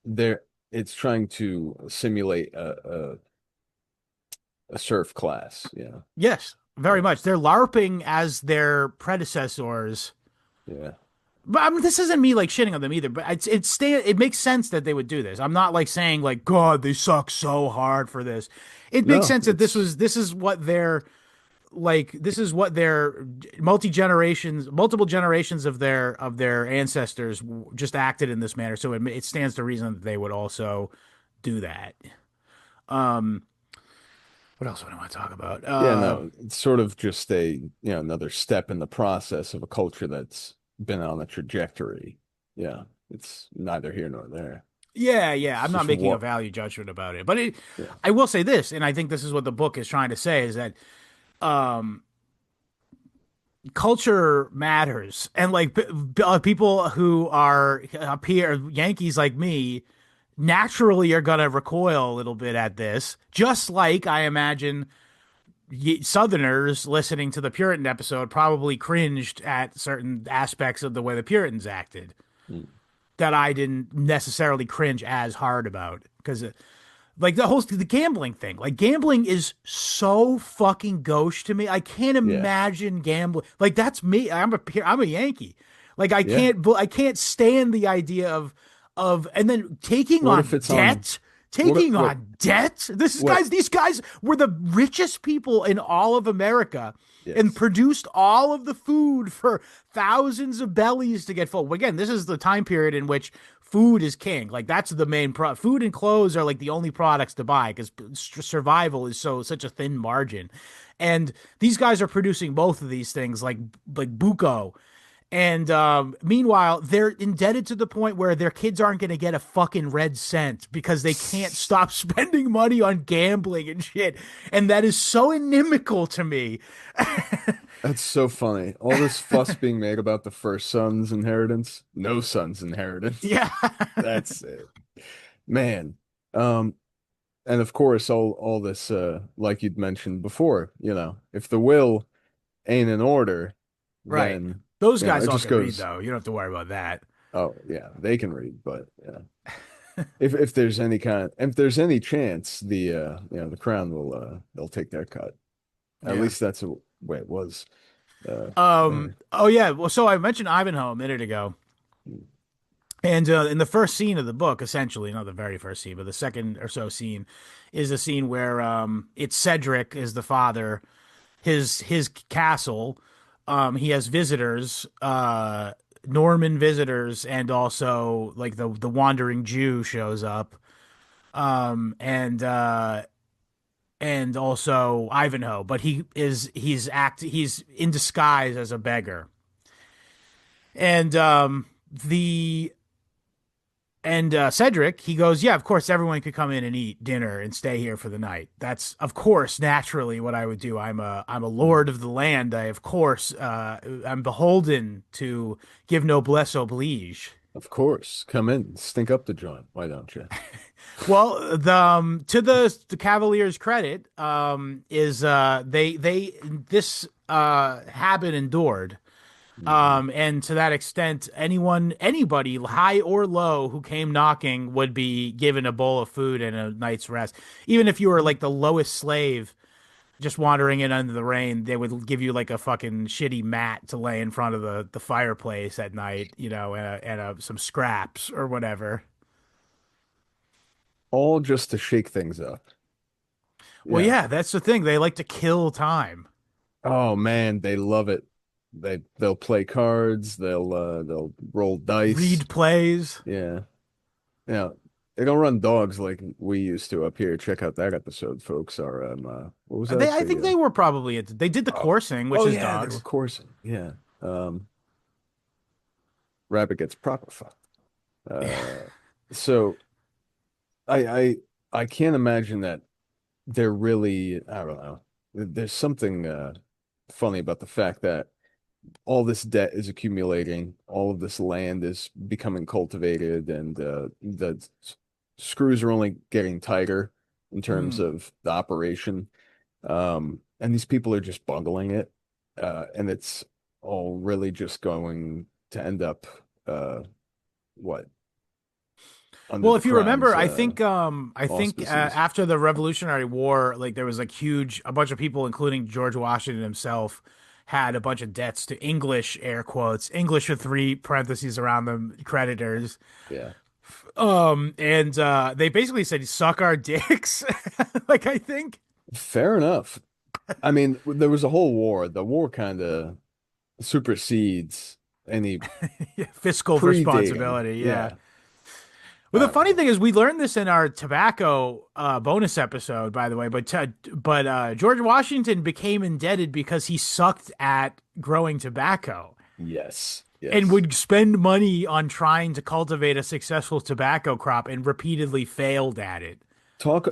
there. It's trying to simulate a serf class. Yeah, Yes, very yeah, much. They're LARPing as their predecessors. yeah. But I mean, this isn't me like shitting on them either. But it makes sense that they would do this. I'm not like saying like God, they suck so hard for this. It makes No, sense that this is what their multiple generations of their ancestors just acted in this manner. So it stands to reason that they would also do that. Um, what else would I want to talk about? yeah, no. It's sort of just another step in the process of a culture that's been on a trajectory. Yeah, it's neither here nor there. Yeah. It's I'm not just making a what, value judgment about it, but yeah. I will say this, and I think this is what the book is trying to say is that um, culture matters, and like people who are up here, Yankees like me, naturally are going to recoil a little bit at this, just like I imagine Southerners listening to the Puritan episode probably cringed at certain aspects of the way the Puritans acted Mm. that I didn't necessarily cringe as hard about because like the gambling thing. Like gambling is so fucking gauche to me. I can't Yeah. imagine gambling. Like that's me. I'm a Yankee. Like Yeah. I can't stand the idea of and then What if it's on taking what on debt. what These guys were the richest people in all of America and yes. produced all of the food for thousands of bellies to get full. Again, this is the time period in which food is king. Like that's the main food and clothes are like the only products to buy because survival is such a thin margin. And these guys are producing both of these things like buco. And meanwhile, they're indebted to the point where their kids aren't going to get a fucking red cent because they can't stop spending money on gambling and shit. And that is so inimical to me. That's so funny. All this fuss being made about the first son's inheritance, no son's inheritance. Yeah. That's it. Man. Um, and of course all this like you'd mentioned before, if the will ain't in order, Right. then Those guys it all just can read, goes, though. You don't have to worry about that. oh yeah, they can read, but yeah. If there's if there's any chance the crown will they'll take their cut. At Yeah. least that's the way it was. Man. Oh, yeah. Well, so I mentioned Ivanhoe a minute ago. And in the first scene of the book, essentially, not the very first scene, but the second or so scene, is a scene where it's Cedric is the father, his castle. He has visitors, Norman visitors, and also like the wandering Jew shows up, and also Ivanhoe, but he's in disguise as a beggar, and the And Cedric, he goes, yeah, of course, everyone could come in and eat dinner and stay here for the night. That's, of course, naturally what I would do. I'm a lord of the land. Of course, I'm beholden to give noblesse oblige. Of course, come in, stink up the joint. Why don't you? Well, to the Cavaliers' credit, is they this habit endured. Mhm. And to that extent, anybody, high or low, who came knocking would be given a bowl of food and a night's rest. Even if you were like the lowest slave, just wandering in under the rain, they would give you like a fucking shitty mat to lay in front of the fireplace at night, and some scraps or whatever. All just to shake things up. Well, Yeah. yeah, that's the thing. They like to kill time. Oh man, they love it. They'll play cards, they'll roll dice. Read plays. Yeah. Yeah. They don't run dogs like we used to up here. Check out that episode, folks. Our what was that? I think they were probably they did the Oh, coursing, which oh is yeah, they were dogs. coursing. Yeah. Um Rabbit gets proper fucked. Uh so I I I can't imagine that they're really, I don't know. There's something funny about the fact that all this debt is accumulating, all of this land is becoming cultivated, and the screws are only getting tighter in terms Hmm. of the operation. And these people are just bungling it, and it's all really just going to end up what under Well, the if you remember, crown's I think auspices. after the Revolutionary War, like there was like a bunch of people, including George Washington himself, had a bunch of debts to English, air quotes, English with three parentheses around them, creditors. Yeah, And they basically said, "Suck our dicks." Like I think fair enough. I mean, there was a whole war. The war kind of supersedes any fiscal predating. responsibility. Yeah. Yeah, Well, I the don't funny know. thing is, we learned this in our tobacco bonus episode, by the way. But George Washington became indebted because he sucked at growing tobacco Yes, and yes. would spend money on trying to cultivate a successful tobacco crop and repeatedly failed at it. Talk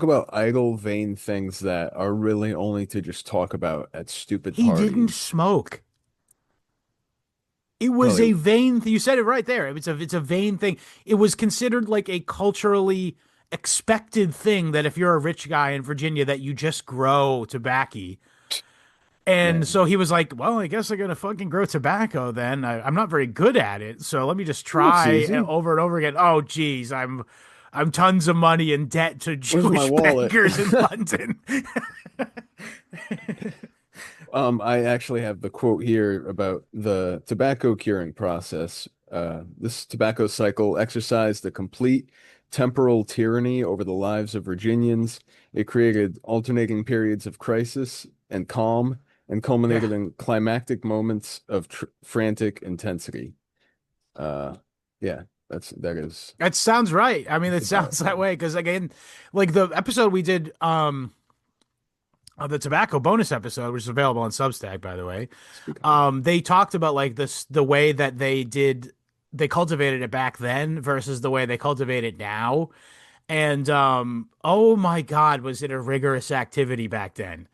about idle, vain things that are really only to just talk about at stupid He didn't parties. smoke. It was Probably, a vain you said it right there. It's a vain thing. It was considered like a culturally expected thing that if you're a rich guy in Virginia that you just grow tobacco. And man. so he was like, "Well, I guess I'm gonna fucking grow tobacco then. I'm not very good at it, so let me just Looks try easy. over and over again." Oh, geez, I'm tons of money in debt to Where's my Jewish wallet? bankers in London. I actually have the quote here about the tobacco curing process. This tobacco cycle exercised a complete temporal tyranny over the lives of Virginians. It created alternating periods of crisis and calm and Yeah, culminated in climactic moments of tr frantic intensity. Uh, yeah, that is that sounds right. I mean, it about sounds that right. way because again, like the episode we did, the tobacco bonus episode, which is available on Substack, by the way. Speaking of, They talked about like the way that they cultivated it back then versus the way they cultivate it now. And oh my God, was it a rigorous activity back then?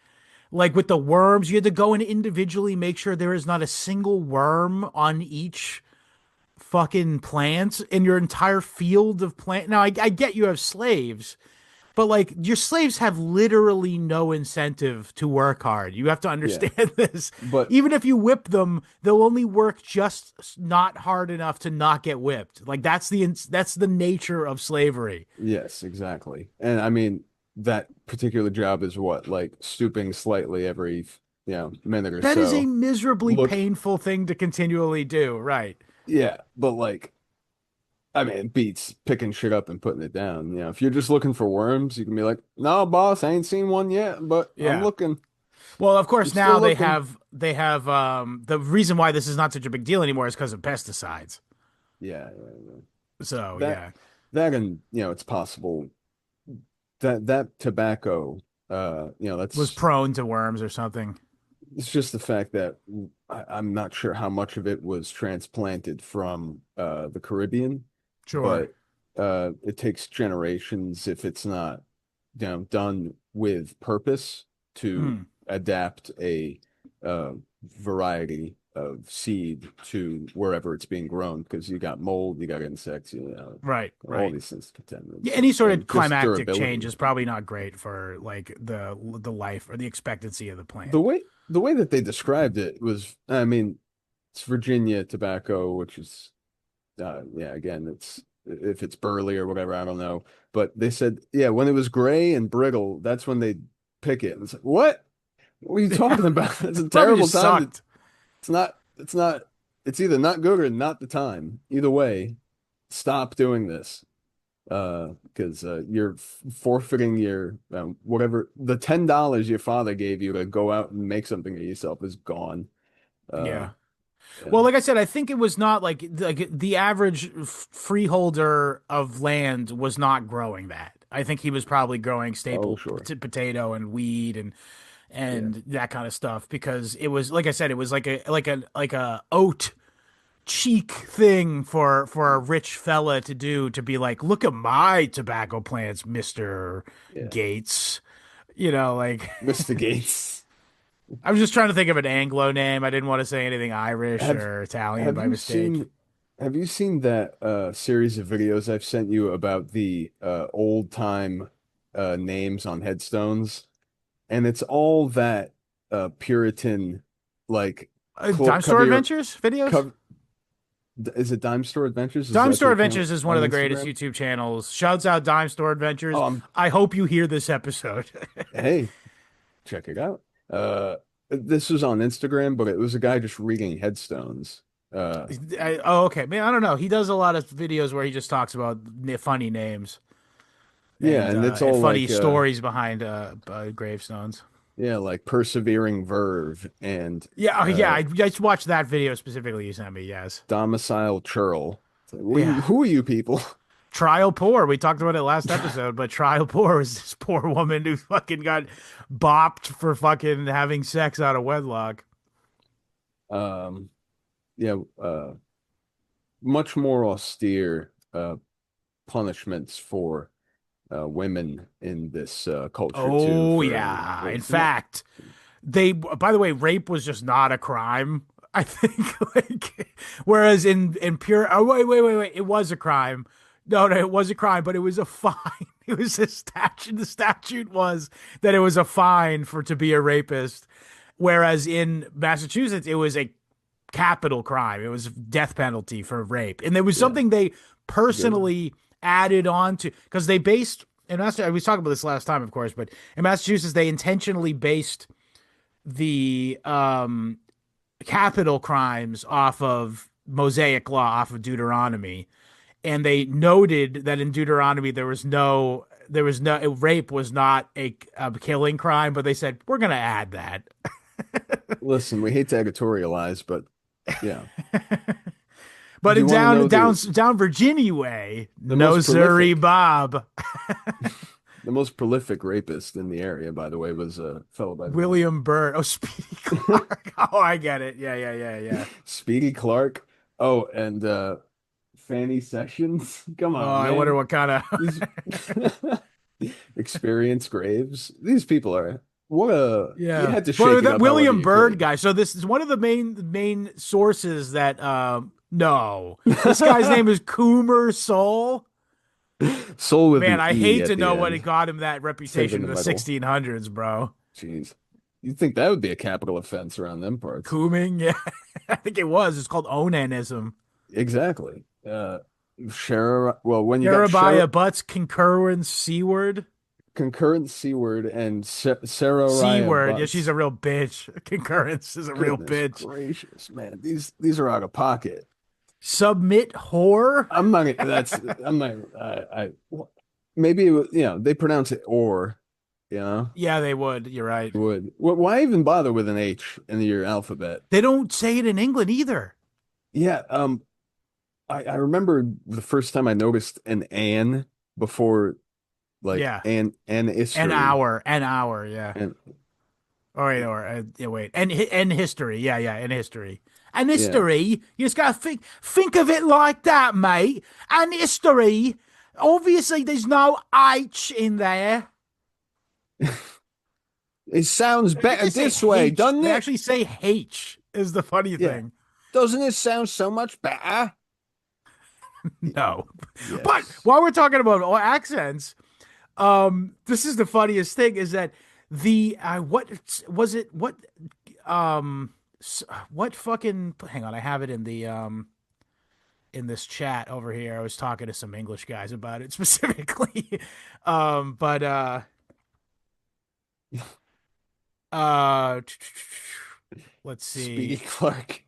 Like with the worms, you had to go and individually make sure there is not a single worm on each fucking plant in your entire field of plant. Now, I get you have slaves, but like your slaves have literally no incentive to work hard. You have to yeah, understand this. but Even if you whip them, they'll only work just not hard enough to not get whipped. Like that's the nature of slavery. yes, exactly. And I mean, that particular job is what, like stooping slightly every, minute or That is a so. miserably Look, painful thing to continually do, right? yeah, but like, I mean, it beats picking shit up and putting it down. If you're just looking for worms, you can be like, no, boss, I ain't seen one yet, but I'm Yeah. looking. Well, of I'm course still now looking. they have the reason why this is not such a big deal anymore is because of pesticides. Yeah, yeah, yeah. So, That, yeah. that, and it's possible that tobacco, Was that's prone to worms or something. it's just the fact that I'm not sure how much of it was transplanted from the Caribbean, Sure. but it takes generations if it's not, done with purpose to Hmm. adapt a uh, variety of seed to wherever it's being grown. Because you got mold, you got insects, Right, all right. these things contend with Yeah, stuff, any sort of and just climactic change durability. is probably not great for like the life or the expectancy of the The plant. way the way that they described it was, I mean, it's Virginia tobacco, which is, yeah, again, it's if it's burley or whatever, I don't know. But they said, yeah, when it was gray and brittle, that's when they pick it. And it's like, what? What are you talking about? It's a Probably terrible just time to, sucked. it's not, it's either not good or not the time. Either way, stop doing this. Because you're forfeiting your whatever the $10 your father gave you to go out and make something of yourself is gone. Uh, Yeah. yeah. Well, like I said, I think it was not like the average freeholder of land was not growing that. I think he was probably growing Oh, staple sure. potato and weed Yeah. and that kind of stuff because it was like I said, it was like a oat cheek thing for a rich fella to do to be like, look at my tobacco plants, Mr. Yeah. Gates. You know, like Mr. Gates. I was just trying to think of an Anglo name. I didn't want to say anything Irish Have or Italian have by you mistake. seen have you seen that series of videos I've sent you about the old time names on headstones? And it's all that Puritan, like Dime Store Cavalier, Adventures videos? Cav is it Dime Store Adventures? Is Dime that Store their account Adventures is one on of the greatest Instagram? YouTube channels. Shouts out Dime Store Adventures. Oh, I hope you hear this episode. hey, check it out. This was on Instagram, but it was a guy just reading headstones. Uh, Oh, okay. Man, I don't know. He does a lot of videos where he just talks about funny names yeah, and it's and all funny like stories behind gravestones. yeah, like persevering verve and Yeah, oh, yeah. uh I just watched that video specifically you sent me. Yes. domicile churl. It's like, Yeah. who are you people? Trial Poor. We talked about it last episode, but Trial Poor was this poor woman who fucking got bopped for fucking having sex out of wedlock. Um, yeah, much more austere punishments for women in this culture too Oh for yeah. In rape. fact, by the way, rape was just not a crime I think whereas in pure wait, it was a crime. No, it was a crime, but it was a fine. It was a statute. The statute was that it was a fine for to be a rapist, whereas in Massachusetts it was a capital crime. It was death penalty for rape, and there was Yeah. something they personally added on to because they based. And we was talking about this last time, of course, but in Massachusetts they intentionally based the capital crimes off of Mosaic law, off of Deuteronomy, and they noted that in Deuteronomy rape was not a killing crime, but they said we're going to add that. Listen, we hate to editorialize, but yeah. But Do you in wanna know down Virginia way, the no most siree, prolific- Bob. The most prolific rapist in the area, by the way, was a fellow by the name William Byrd. Oh, Speedy Clark. Oh, I get it. Yeah. Speedy Clark. Oh, and Fanny Sessions. Come Oh, on, I man. wonder what kind of. These Experience Graves. These people are you Yeah, had to shake but it that up William however you Byrd could. guy. So this is one of the main sources that no, this guy's name is Coomer Soul. Soul with Man, an I E hate at to the know what end. got him that Save in reputation the in the middle. 1600s, bro. Jeez. You'd think that would be a capital offense around them parts. Cooming, yeah, I think it was. It's called onanism. Exactly. Well, when you got Sherebiah Butts concurrence C-word. concurrent C word and Sarah C-word. Yeah, Butts. she's a real bitch. Concurrence is a real Goodness bitch. gracious, man. These are out of pocket. Submit whore. I'm not. That's. I'm not. Maybe they pronounce it or. Yeah, they would. You're right. Would. Why even bother with an H in your alphabet? They don't say it in England either. Yeah. I remember the first time I noticed an "an" before, like Yeah. an history. An hour, yeah. And Wait. And history, yeah, and history. And yeah. history, you just gotta think of it like that, mate. And history, obviously there's no H in there. It sounds better They say this way, H. doesn't They it? actually say H is the funny thing. Doesn't it sound so much better? No. Yes. But while we're talking about accents, this is the funniest thing is that what was it? What fucking hang on, I have it in the in this chat over here. I was talking to some English guys about it specifically. But let's see. Speedy Clark.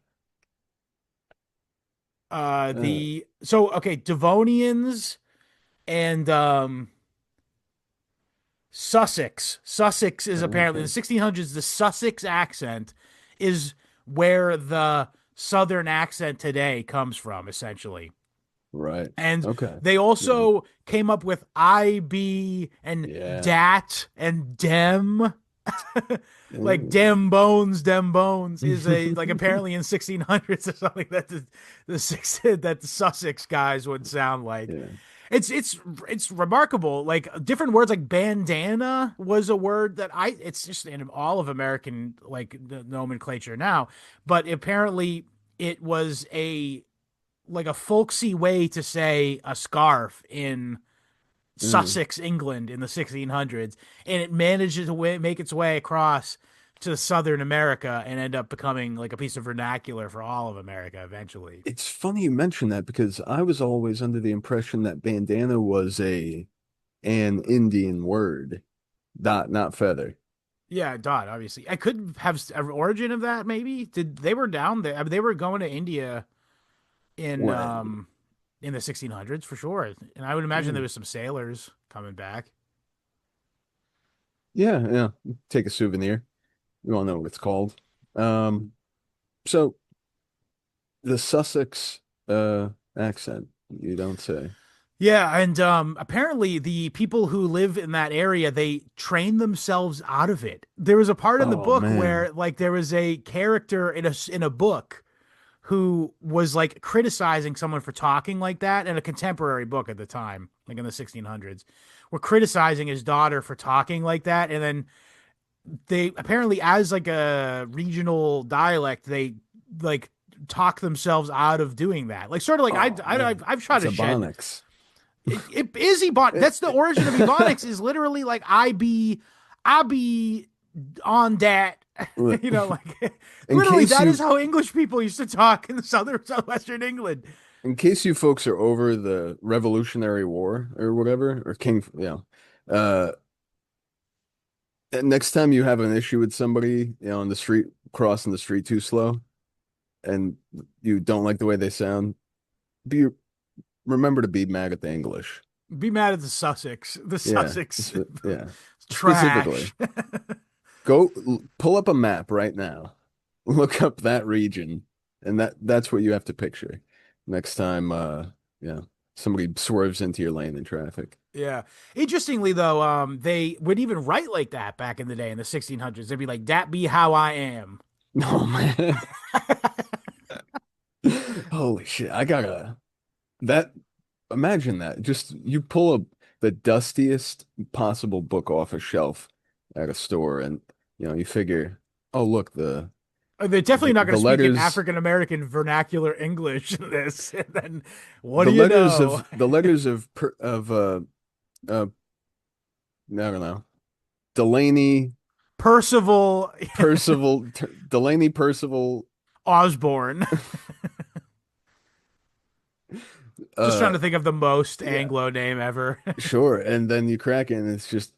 Devonians and Sussex. Sussex is apparently in the 1600s. The Sussex accent is where the Southern accent today comes from, essentially. Right. And okay. they also came up with IB and dat and dem. Like dem bones is like apparently in 1600s or something that the Sussex guys would sound like. Yeah. It's remarkable. Like different words like bandana was a word that it's just in all of American like the nomenclature now, but apparently it was a folksy way to say a scarf in Sussex, England in the 1600s, and it managed to make its way across to Southern America and end up becoming like a piece of vernacular for all of America eventually. It's funny you mention that because I was always under the impression that bandana was an Indian word, not feather. Yeah, dot, obviously. I could have an origin of that, maybe. They were down there. I mean, they were going to India in the 1600s for sure. And I would imagine there was some sailors coming back. Yeah. Take a souvenir. You all know what it's called. So the Sussex accent, you don't say. Yeah, and apparently the people who live in that area, they train themselves out of it. There was a part in the book where like there was a character in a book who was like criticizing someone for talking like that, in a contemporary book at the time, like in the 1600s, were criticizing his daughter for talking like that. And then they apparently, as like a regional dialect, they like talk themselves out of doing that. Like sort of like Oh man, I've tried it's to shed. Ebonics. It is Ebonics. That's the origin of Ebonics. Is literally like I be on that. You know, like In literally case that you is how English people used to talk in the southwestern England. in case you folks are over the Revolutionary War or whatever, or King, uh, and next time you have an issue with somebody, on the street, crossing the street too slow, and you don't like the way they sound, be remember to be mad at the English. Be mad at the Sussex. The Yeah, Sussex yeah. Specifically, trash. go pull up a map right now. Look up that region, and that's what you have to picture next time. Yeah, somebody swerves into your lane in traffic. Yeah. Interestingly, though, they would even write like that back in the day in the 1600s. They'd be like, "That be how I am." Oh man, holy shit! I gotta that. Imagine that. Just you pull the dustiest possible book off a shelf at a store, and you figure, oh look, They're definitely not going the to speak in letters, African American vernacular English in this. And then what the do you letters know? of the letters of I don't know, Delaney Percival Delaney Percival. Osborne. Just trying uh to think of the most yeah, Anglo name ever. sure. And then you crack it, and it's just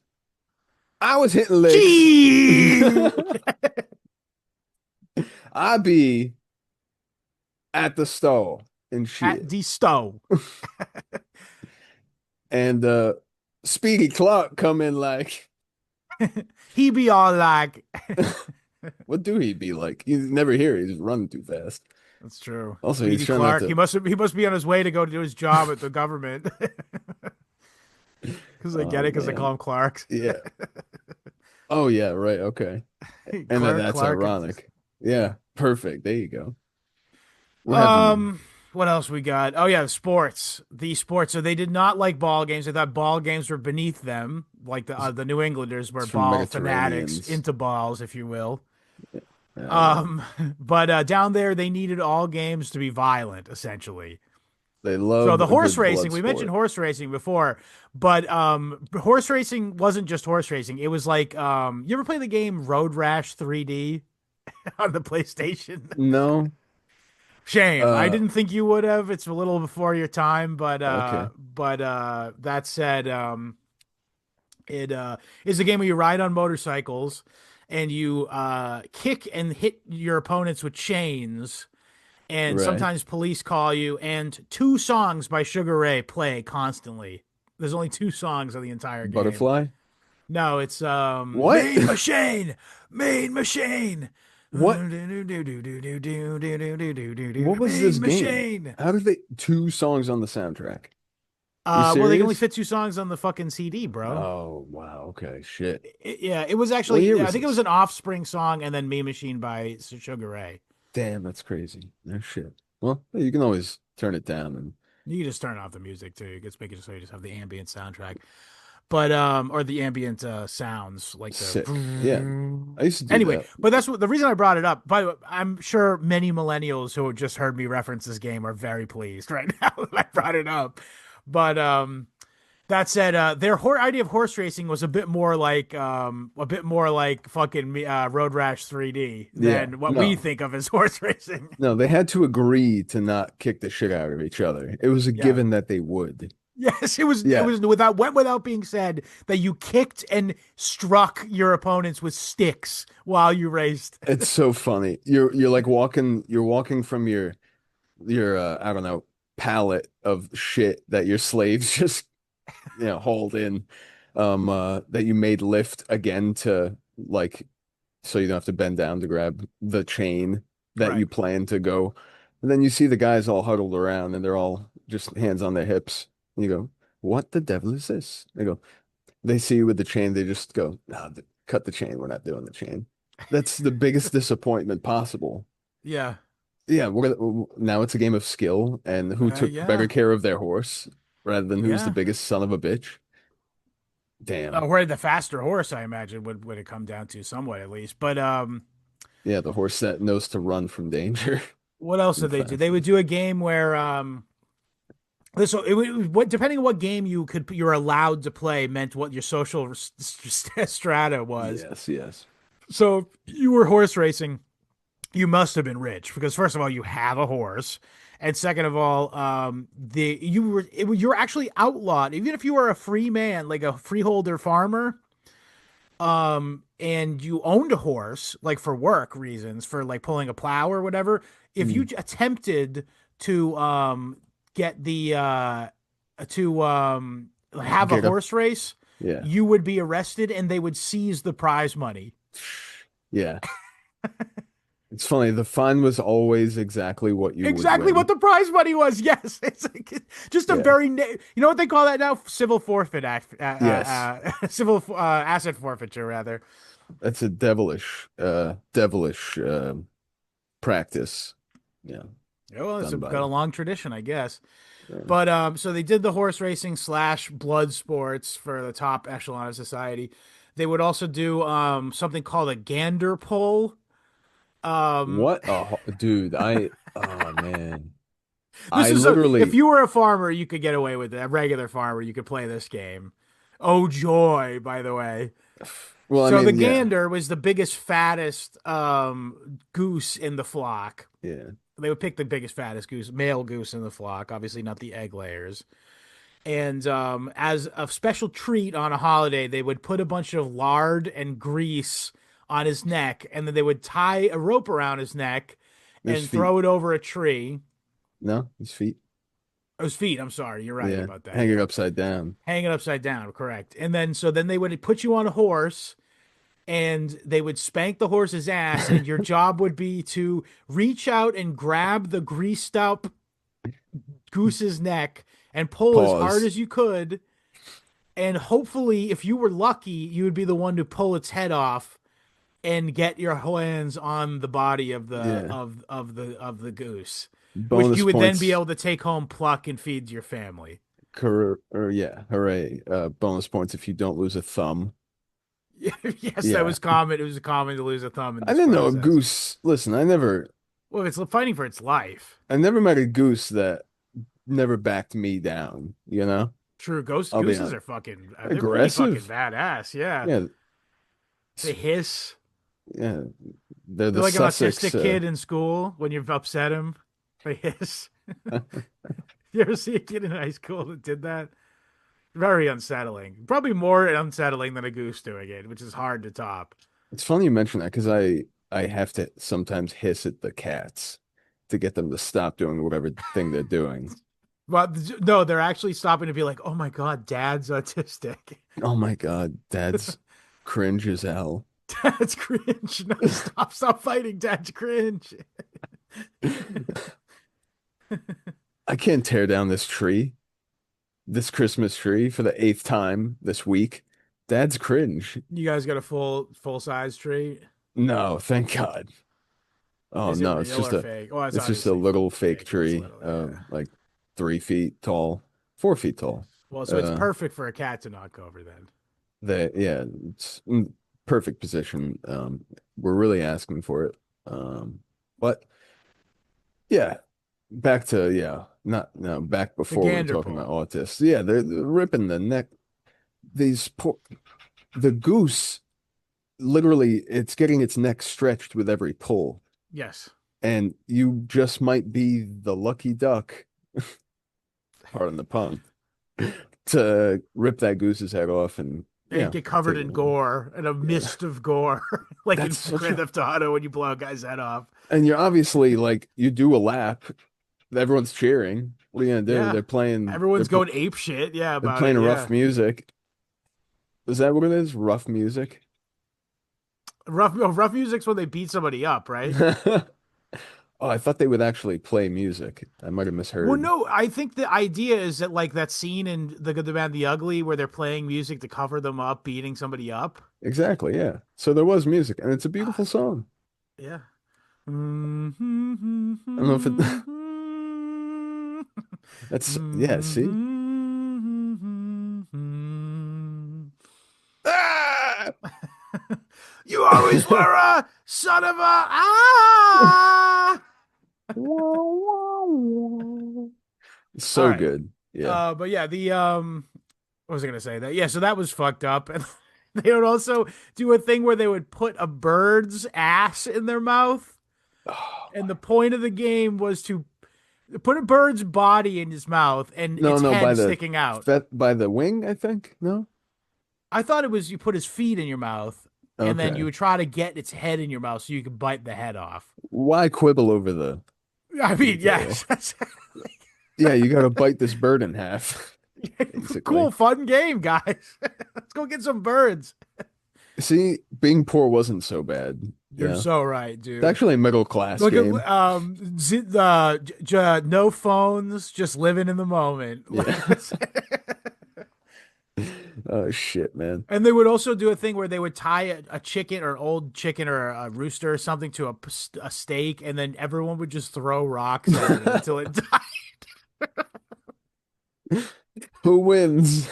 I was hitting licks. Gee! I be at the store and At shit. the stove. And Speedy Clark come in like, He be all like, what do he be like? You never hear. He's running too fast. that's true. Also, he's Speedy trying not Clark. to. He must be on his way to go do his job at the government. Because I get Oh it, because they call man, him Clarks. yeah. Oh yeah, right. Okay. And then Clark, that's Clark. ironic. Yeah, perfect. There you go. We're having Um, what else we got? Oh yeah, sports. The sports. So they did not like ball games. They thought ball games were beneath them. Like the New Englanders were it's from ball fanatics, Mediterraneans. into balls, if you will. Yeah, But down there they needed all games to be violent, essentially. they So love the a horse good racing, blood we mentioned sport. horse racing before, but horse racing wasn't just horse racing. It was like you ever play the game Road Rash 3D on the PlayStation? No. Shame. I Uh, didn't think you would have. It's a little before your time, okay. that said, it is a game where you ride on motorcycles and you kick and hit your opponents with chains, and Right. sometimes police call you, and two songs by Sugar Ray play constantly. There's only two songs of the entire game. Butterfly? No, it's What? Main Machine, Main Machine. What? Main What was this game? Machine. How did they two songs on the soundtrack? You Well, they can only serious? fit two songs on the fucking CD, bro. Oh, wow. Okay. Shit. Yeah, it was What year actually, I was think it was this? an Offspring song and then Mean Machine by Sugar Ray. Damn, that's crazy. No shit. Well, you can always turn it down and You can just turn off the music too. You can just make it so you just have the ambient soundtrack. But or the ambient sounds like sit. Yeah. the I used to do anyway, that. but that's what the reason I brought it up. By the way, I'm sure many millennials who have just heard me reference this game are very pleased right now that I brought it up. But that said, their idea of horse racing was a bit more like fucking Road Rash 3D Yeah. than what we No. think of as horse racing. No, they had to agree to not kick the shit out of each other. It was a Yeah. given that they would. Yes, it was. It Yeah. was went without being said that you kicked and struck your opponents with sticks while you raced. It's so funny. You're like you're walking from your I don't know, pallet of shit that your slaves just hauled in, that you made lift again to, like, so you don't have to bend down to grab the chain that Right. you plan to go. And then you see the guys all huddled around and they're all just hands on their hips. And you go, what the devil is this? They see you with the chain, they just go, nah, cut the chain, we're not doing the chain. That's the biggest disappointment possible. Yeah. Yeah, now it's a game of skill and who took better Yeah. care of their horse rather than who's the Yeah. biggest son of a bitch. Damn. Where the faster horse, I imagine, would it come down to somewhat at least. But Yeah, the horse that knows to run from danger. What else did they do? They would do a game where so what depending on what game you're allowed to play meant what your social strata was. Yes, yes. So if you were horse racing, you must have been rich because first of all, you have a horse, and second of all, you're actually outlawed even if you were a free man, like a freeholder farmer, and you owned a horse like for work reasons, for like pulling a plow or whatever. If you Mm. attempted to get the to have a Get up. horse race, Yeah. you would be arrested and they would seize the prize money. Yeah. It's funny. The fun was always exactly what you would Exactly what win. the prize money was. Yes, it's like just a Yeah. very you know what they call that now? Civil forfeit act, Yes. civil asset forfeiture rather. That's a devilish practice. Yeah. Yeah, well, Done got a by. long tradition, I guess. Yeah. But so they did the horse racing slash blood sports for the top echelon of society. They would also do something called a gander pull. Um, What a dude! Oh man, this I is a if literally. you were a farmer, you could get away with it. A regular farmer, you could play this game. Oh joy, by the way. Well, I So the mean, yeah, gander was the biggest, fattest goose in the flock. yeah. They would pick the biggest, fattest goose, male goose in the flock, obviously not the egg layers. And as a special treat on a holiday, they would put a bunch of lard and grease on his neck, and then they would tie a rope around his neck There's and feet. throw it over a tree. No, his feet. Oh, his feet. I'm sorry, you're right Yeah, about that. hanging Yeah, upside down. hang it upside down. Correct. And then then they would put you on a horse, and they would spank the horse's ass, and your job would be to reach out and grab the greased up goose's neck and pull as hard Pause. as you could. And hopefully, if you were lucky, you would be the one to pull its head off and get your hands on the body of Yeah. the goose, which Bonus you would then be points. able to take home, pluck, and feed your family. Or yeah, hooray. Bonus points if you don't lose a thumb. Yes, that Yeah. was common. It was common to lose a thumb in I this didn't know a process. goose. Listen, Well, it's fighting for its life. I never met a goose that never backed me down, you know? True, I'll be gooses honest. are fucking. They're pretty fucking Aggressive. badass. Yeah, Yeah, they hiss. yeah. They're They're the like an Sussex. autistic kid in school when you've upset him. They hiss. You ever see a kid in high school that did that? Very unsettling. Probably more unsettling than a goose doing it, which is hard to top. It's funny you mention that because I have to sometimes hiss at the cats to get them to stop doing whatever thing they're doing. But no, they're actually stopping to be like, "Oh my God, Dad's autistic. Oh my God, Dad's cringe as hell. Dad's cringe. No, stop fighting. Dad's cringe." I can't tear down this tree, this Christmas tree for the eighth time this week. Dad's cringe. You guys got a full size tree? No, thank God. Oh Is it no, real or fake? Well, it's it's just a obviously little fake fake. It's tree, little, yeah. like 3 feet tall, 4 feet tall. Well, so it's Uh, perfect for a cat to knock over then. yeah, it's in perfect position. We're really asking for it. But yeah, back to not no back The before we were gander talking about pull. autists. Yeah, they're ripping the neck. These poor the goose literally it's getting its neck stretched with every pull, Yes. and you just might be the lucky duck, pardon the pun, to rip that goose's head off and And get covered take in it home. gore and a Yeah, mist of gore, like in that's such Grand a Theft Auto when you blow a guy's head off. and you're obviously like you do a lap, everyone's cheering. What are you gonna do? Yeah. Everyone's going ape shit. Yeah, They're about it. playing rough Yeah. music. Is that what it is? Rough music? Rough music's when they beat somebody up, right? Oh, I thought they would actually play music. I might have Well, misheard. no, I think the idea is that like that scene in The Good, the Bad, and the Ugly where they're playing music to cover them up, beating somebody up. Exactly, yeah. So there was music, and it's a beautiful song. Yeah. I don't know if it that's yeah, see? Ah! You always were a son of a ah. All So right. good. Yeah. But yeah, what was I gonna say? That yeah, so that was fucked up. And they would also do a thing where they would put a bird's ass in their mouth. Oh, And the point of the game was to put a bird's body in his mouth and no, its no, head sticking out. by the wing, I think. No. I thought it was you put his feet in your mouth and then you Okay. would try to get its head in your mouth so you could bite the head off. Why quibble over the I mean, detail? yes. Yeah, you got to bite this bird in half, Cool, basically. fun game, guys. Let's go get some birds. See, being poor wasn't so bad. You're Yeah. so right, It's dude. actually a middle class Look at game. no phones, just living in the moment. Yeah. Oh shit, man. And they would also do a thing where they would tie a chicken or old chicken or a rooster or something to a stake, and then everyone would just throw rocks at it until it died. Who wins?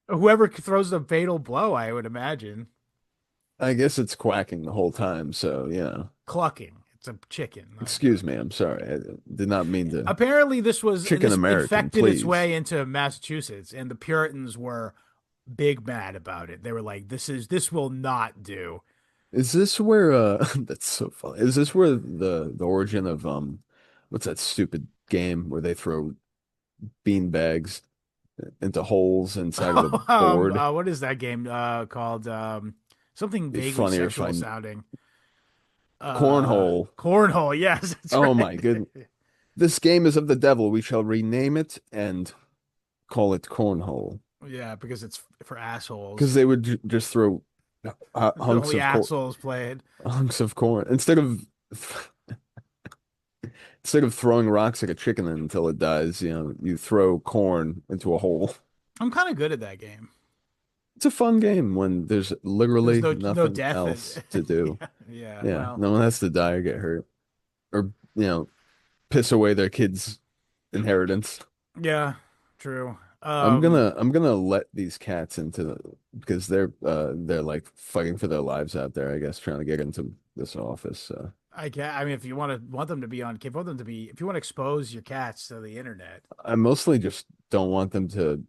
Whoever throws the fatal blow, I would imagine. I guess it's quacking the whole time, so yeah. Clucking. It's a chicken. Not a Excuse duck. me, I'm sorry. I did not mean to. Apparently, Chicken this American, infected its please. way into Massachusetts, and the Puritans were big mad about it. They were like, this will not do." Is this where that's so funny. Is this where the origin of what's that stupid game where they throw bean bags into holes inside of the board? What is that game called? Something It'd be vaguely funnier if sexual I sounding. cornhole. Cornhole. Yes, that's Oh right. my goodness. This game is of the devil. We shall rename it and call it cornhole. Yeah, because it's for assholes. Because they would just throw hunks Only of corn, assholes play it. hunks of corn instead of throwing rocks at a chicken until it dies. You throw corn into a hole. I'm kind of good at that game. It's a fun game when there's There's literally no nothing death. else to do. Yeah, yeah. Yeah, Well, no one has to die or get hurt or piss away their kids' inheritance. yeah, true. I'm gonna let these cats into because they're like fighting for their lives out there, I guess, trying to get into this office. So I mean, if you want them to be on, if you want to expose your cats to the internet. I mostly just don't want them to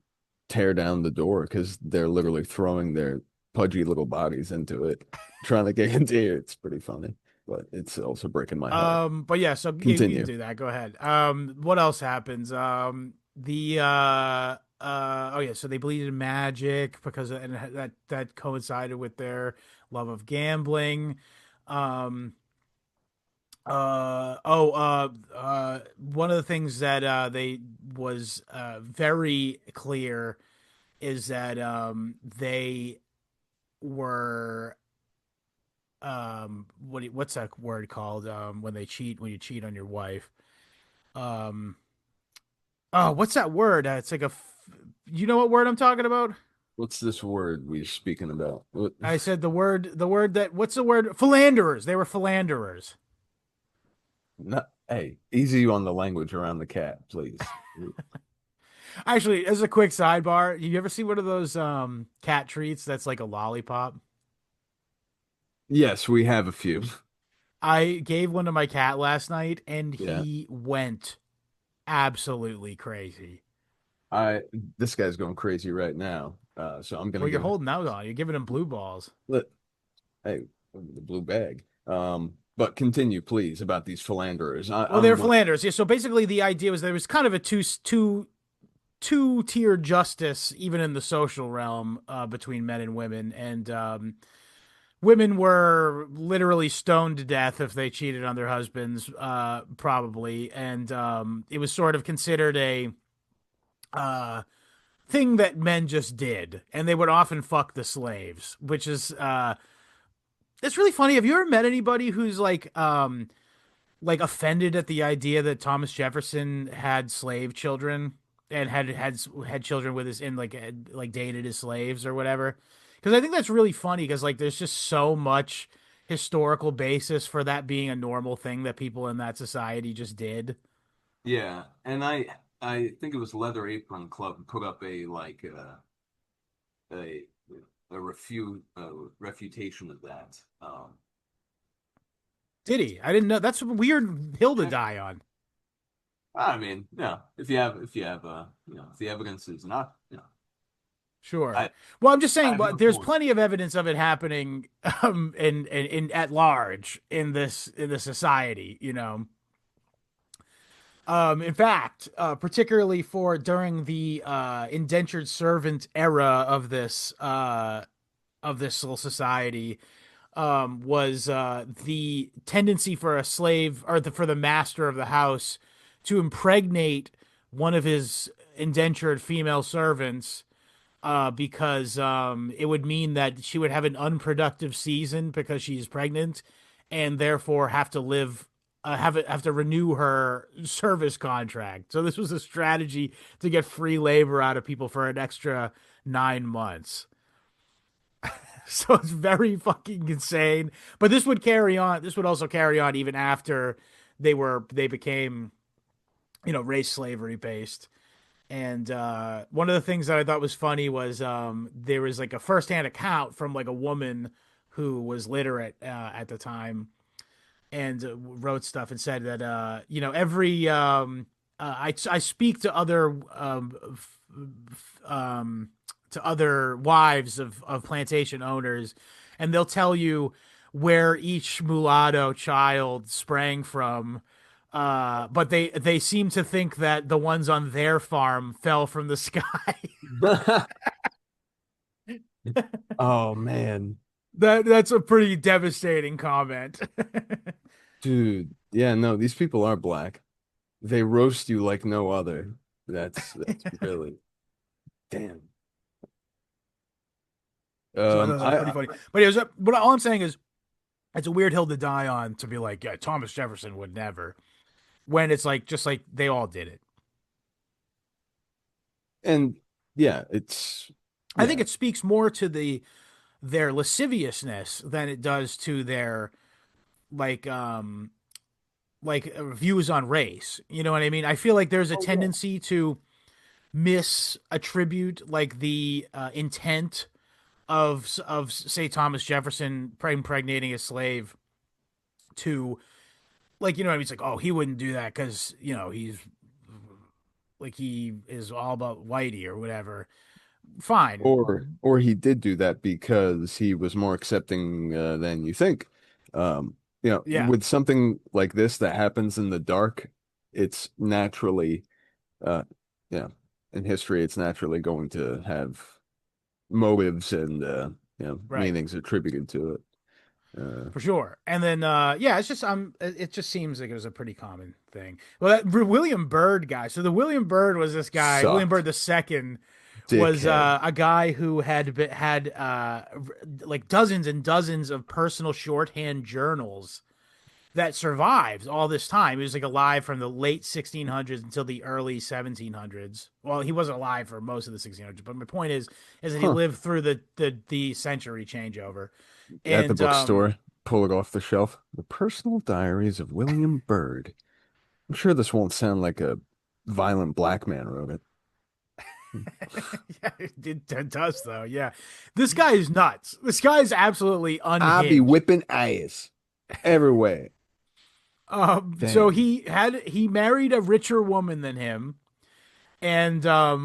tear down the door because they're literally throwing their pudgy little bodies into it, trying to get into here. It's pretty funny, but it's also breaking my heart. But yeah, so you can Continue. do that. Go ahead. What else happens? Oh yeah, so they believed in magic because and that coincided with their love of gambling. Um, One of the things that they was very clear is that they were what's that word called when you cheat on your wife. Um, oh, what's that word? It's like you know what word I'm talking about? What's this word we're speaking about? I said the word that what's the word? Philanderers. They were philanderers. Not, hey, easy on the language around the cat, please. Actually, as a quick sidebar, you ever see one of those cat treats that's like a lollipop? Yes, we have a few. I gave one to my cat last night and Yeah. he went absolutely crazy. I This guy's going crazy right now. So I'm gonna Well, you're give holding out on. You're giving him blue balls. let hey the blue bag. But continue, please, about these philanderers. Well, they're philanderers. Yeah. So basically, the idea was there was kind of a two tier justice, even in the social realm, between men and women, and women were literally stoned to death if they cheated on their husbands, probably, and it was sort of considered a thing that men just did, and they would often fuck the slaves, which is it's really funny. Have you ever met anybody who's like offended at the idea that Thomas Jefferson had slave children and had children with his like dated his slaves or whatever? Because I think that's really funny because like there's just so much historical basis for that being a normal thing that people in that society just did. Yeah, and I think it was Leather Apron Club put up a a refutation of that. Did he? I didn't know. That's a weird hill to Yeah. die on. I mean, yeah, if the evidence is not, Sure. I Well, I'm just I saying, have but no there's point. plenty of evidence of it happening, in at large in the society. In fact, particularly for during the indentured servant era of this little society, was the tendency for a slave or for the master of the house to impregnate one of his indentured female servants, because it would mean that she would have an unproductive season because she's pregnant, and therefore have to renew her service contract. So this was a strategy to get free labor out of people for an extra 9 months. So it's very fucking insane. But this would carry on. This would also carry on even after they became, race slavery based. And one of the things that I thought was funny was, there was like a firsthand account from like a woman who was literate at the time, and wrote stuff and said that, every I speak to other wives of plantation owners, and they'll tell you where each mulatto child sprang from. But they seem to think that the ones on their farm fell from the sky. Oh man, That's a pretty devastating comment. dude, yeah, no, these people are black. They roast you like no other. That's really damn. So I thought that was pretty funny. But but all I'm saying is it's a weird hill to die on, to be like, yeah, Thomas Jefferson would never. When it's like just like they all did it. and yeah, it's I think yeah. it speaks more to their lasciviousness than it does to their like views on race. You know what I mean? I feel like there's a Oh yeah. tendency to misattribute like the intent of say Thomas Jefferson impregnating a slave to, like, what I mean? It's like, oh, he wouldn't do that because he's like, he is all about whitey or whatever. Fine. Or he did do that because he was more accepting than you think. Yeah. With something like this that happens in the dark, it's naturally, uh, yeah, in history, it's naturally going to have motives and Right. meanings attributed to it. For sure. And then yeah, it's just it just seems like it was a pretty common thing. Well, that William Byrd guy. So the William Byrd was this guy, William Byrd Sucked, the second, was dickhead. a guy who had like dozens and dozens of personal shorthand journals that survived all this time. He was like alive from the late 1600s until the early 1700s. Well, he wasn't alive for most of the 1600s, but my point is that he Huh. lived through the century changeover. At the And bookstore, pull it off the shelf. The Personal Diaries of William Byrd. I'm sure this won't sound like a violent black man wrote it. yeah, it does though. Yeah, this guy is nuts. This guy is absolutely I be unhinged. whipping ass everywhere. So Damn. he married a richer woman than him, and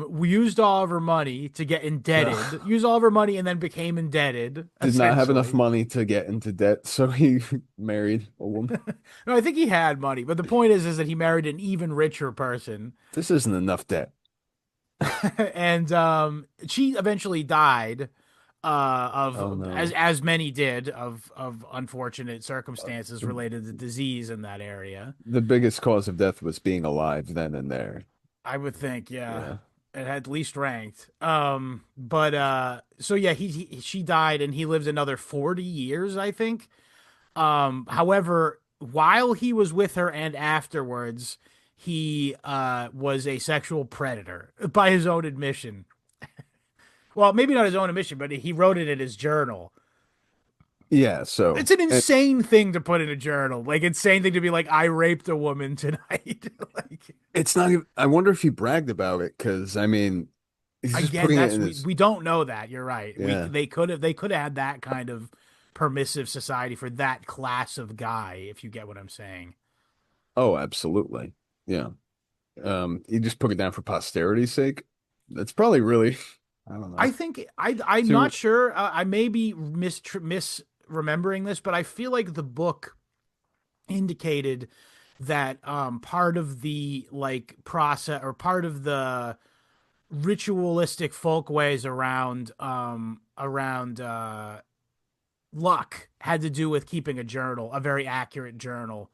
we used all of her money to get indebted. Ugh. Used all of her money and then became indebted, Did not have enough essentially. money to get into debt, so he married a woman. No, I think he had money, but the point is that he married an even richer person, This isn't enough debt. and she eventually died, Oh of, no. as many did, of unfortunate circumstances The, related to disease in that area. the biggest cause of death was being alive then and there. I would think, yeah, Yeah. it had least ranked. But so yeah, she died, and he lived another 40 years, I think. However, while he was with her and afterwards, he was a sexual predator by his own admission. Well, maybe not his own admission, but he wrote it in his journal. Yeah, so It's an and insane thing to put in a journal. Like, insane thing to be like, I raped a woman tonight. Like, it's not even, I wonder if he bragged about it because I mean, He's just Again, putting it that's in his, we don't know that. You're right. We yeah. they could have had that kind of permissive society for that class of guy, if you get what I'm saying. Oh, absolutely. Yeah. You just put it down for posterity's sake. That's probably really, I don't I know. think I'm not Too, sure. I may be misremembering this, but I feel like the book indicated that part of the like process or part of the ritualistic folkways around luck had to do with keeping a journal, a very accurate journal.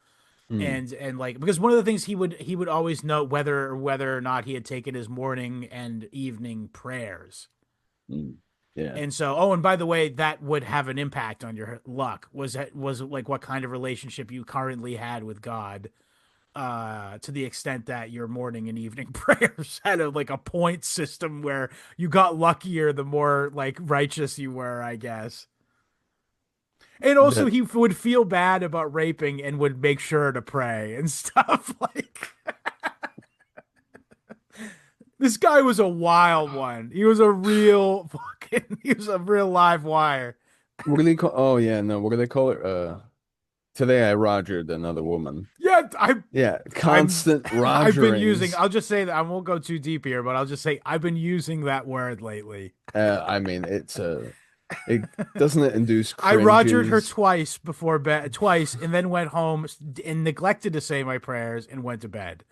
hmm, And like because one of the things he would always note whether or not he had taken his morning and evening prayers. hmm, yeah. And so, oh, and by the way, that would have an impact on your luck. Was like what kind of relationship you currently had with God, to the extent that your morning and evening prayers had a point system where you got luckier the more like righteous you were, I guess. And also, That he would feel bad about raping and would make sure to pray and stuff. Like, this guy was a wild one. He was a real fucking, he was a real live wire. what do they call? Oh yeah, no. What do they call it? Today I rogered another woman. Yeah, Yeah, I'm, constant I've been using, rogerings. I'll just say that I won't go too deep here, but I'll just say I've been using that word lately. I mean, it doesn't it induce I rogered her cringes. twice before bed, twice, and then went home and neglected to say my prayers and went to bed.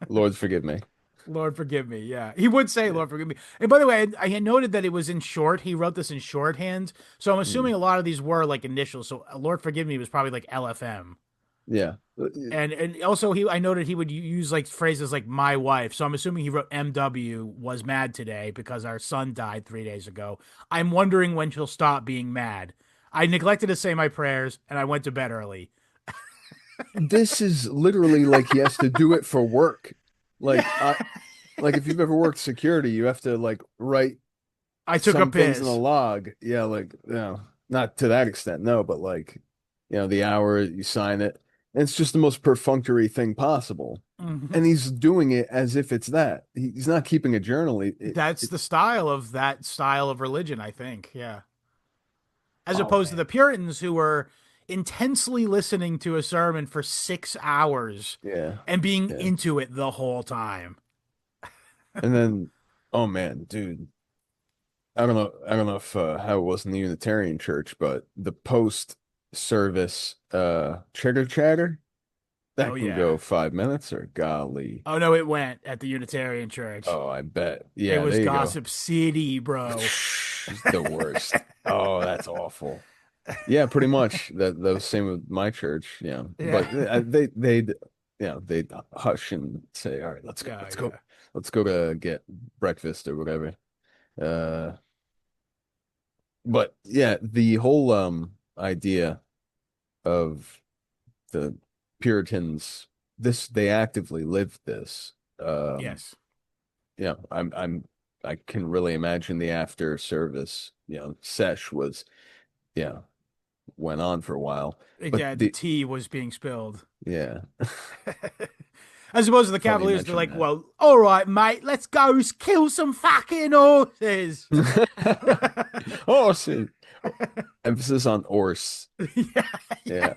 Lord forgive me. Lord forgive me. Yeah, he would say, "Lord forgive me." And by the way, I had noted that it was in short. He wrote this in shorthand, so I'm Hmm, assuming a lot of these were like initials. So "Lord forgive me" was probably like LFM. yeah. And also I noted he would use like phrases like "my wife." So I'm assuming he wrote "MW was mad today because our son died 3 days ago. I'm wondering when she'll stop being mad. I neglected to say my prayers and I went to bed early. This is literally like he has to do it for work. Yeah, Like like if you've ever worked security, you have to like write I took a some things in a piss. log. Yeah, like not to that extent, no, but like the hour you sign it. And it's just the most perfunctory thing possible. Mhm. And he's doing it as if it's that. He's not keeping a journal. That's the style of that style of religion, I think. Yeah. As Oh opposed to man. the Puritans who were intensely listening to a sermon for 6 hours Yeah. and being Yeah. into it the whole time. And then oh man, dude. I don't know if how it was in the Unitarian Church, but the post service chitter chatter Oh that can yeah. go 5 minutes or golly. Oh no, it went at the Unitarian Church. Oh, I bet. It Yeah, was there you go. Gossip City, bro. The worst. Oh, that's awful. Yeah, pretty much. That was same with my church. Yeah, Yeah. but they'd hush and say, "All right, Yeah, go, yeah. let's go to get breakfast or whatever." Uh, but yeah, the whole idea of the Puritans, this they actively lived this. Yes. Yeah, I can really imagine the after service, sesh was, yeah, went on for a while. But Yeah, the tea was being spilled. yeah, As opposed to the funny you Cavaliers, they're mentioned like, that. well, all right, mate, let's go kill some fucking horses. Oh, see, emphasis on orse. Yeah, Yeah,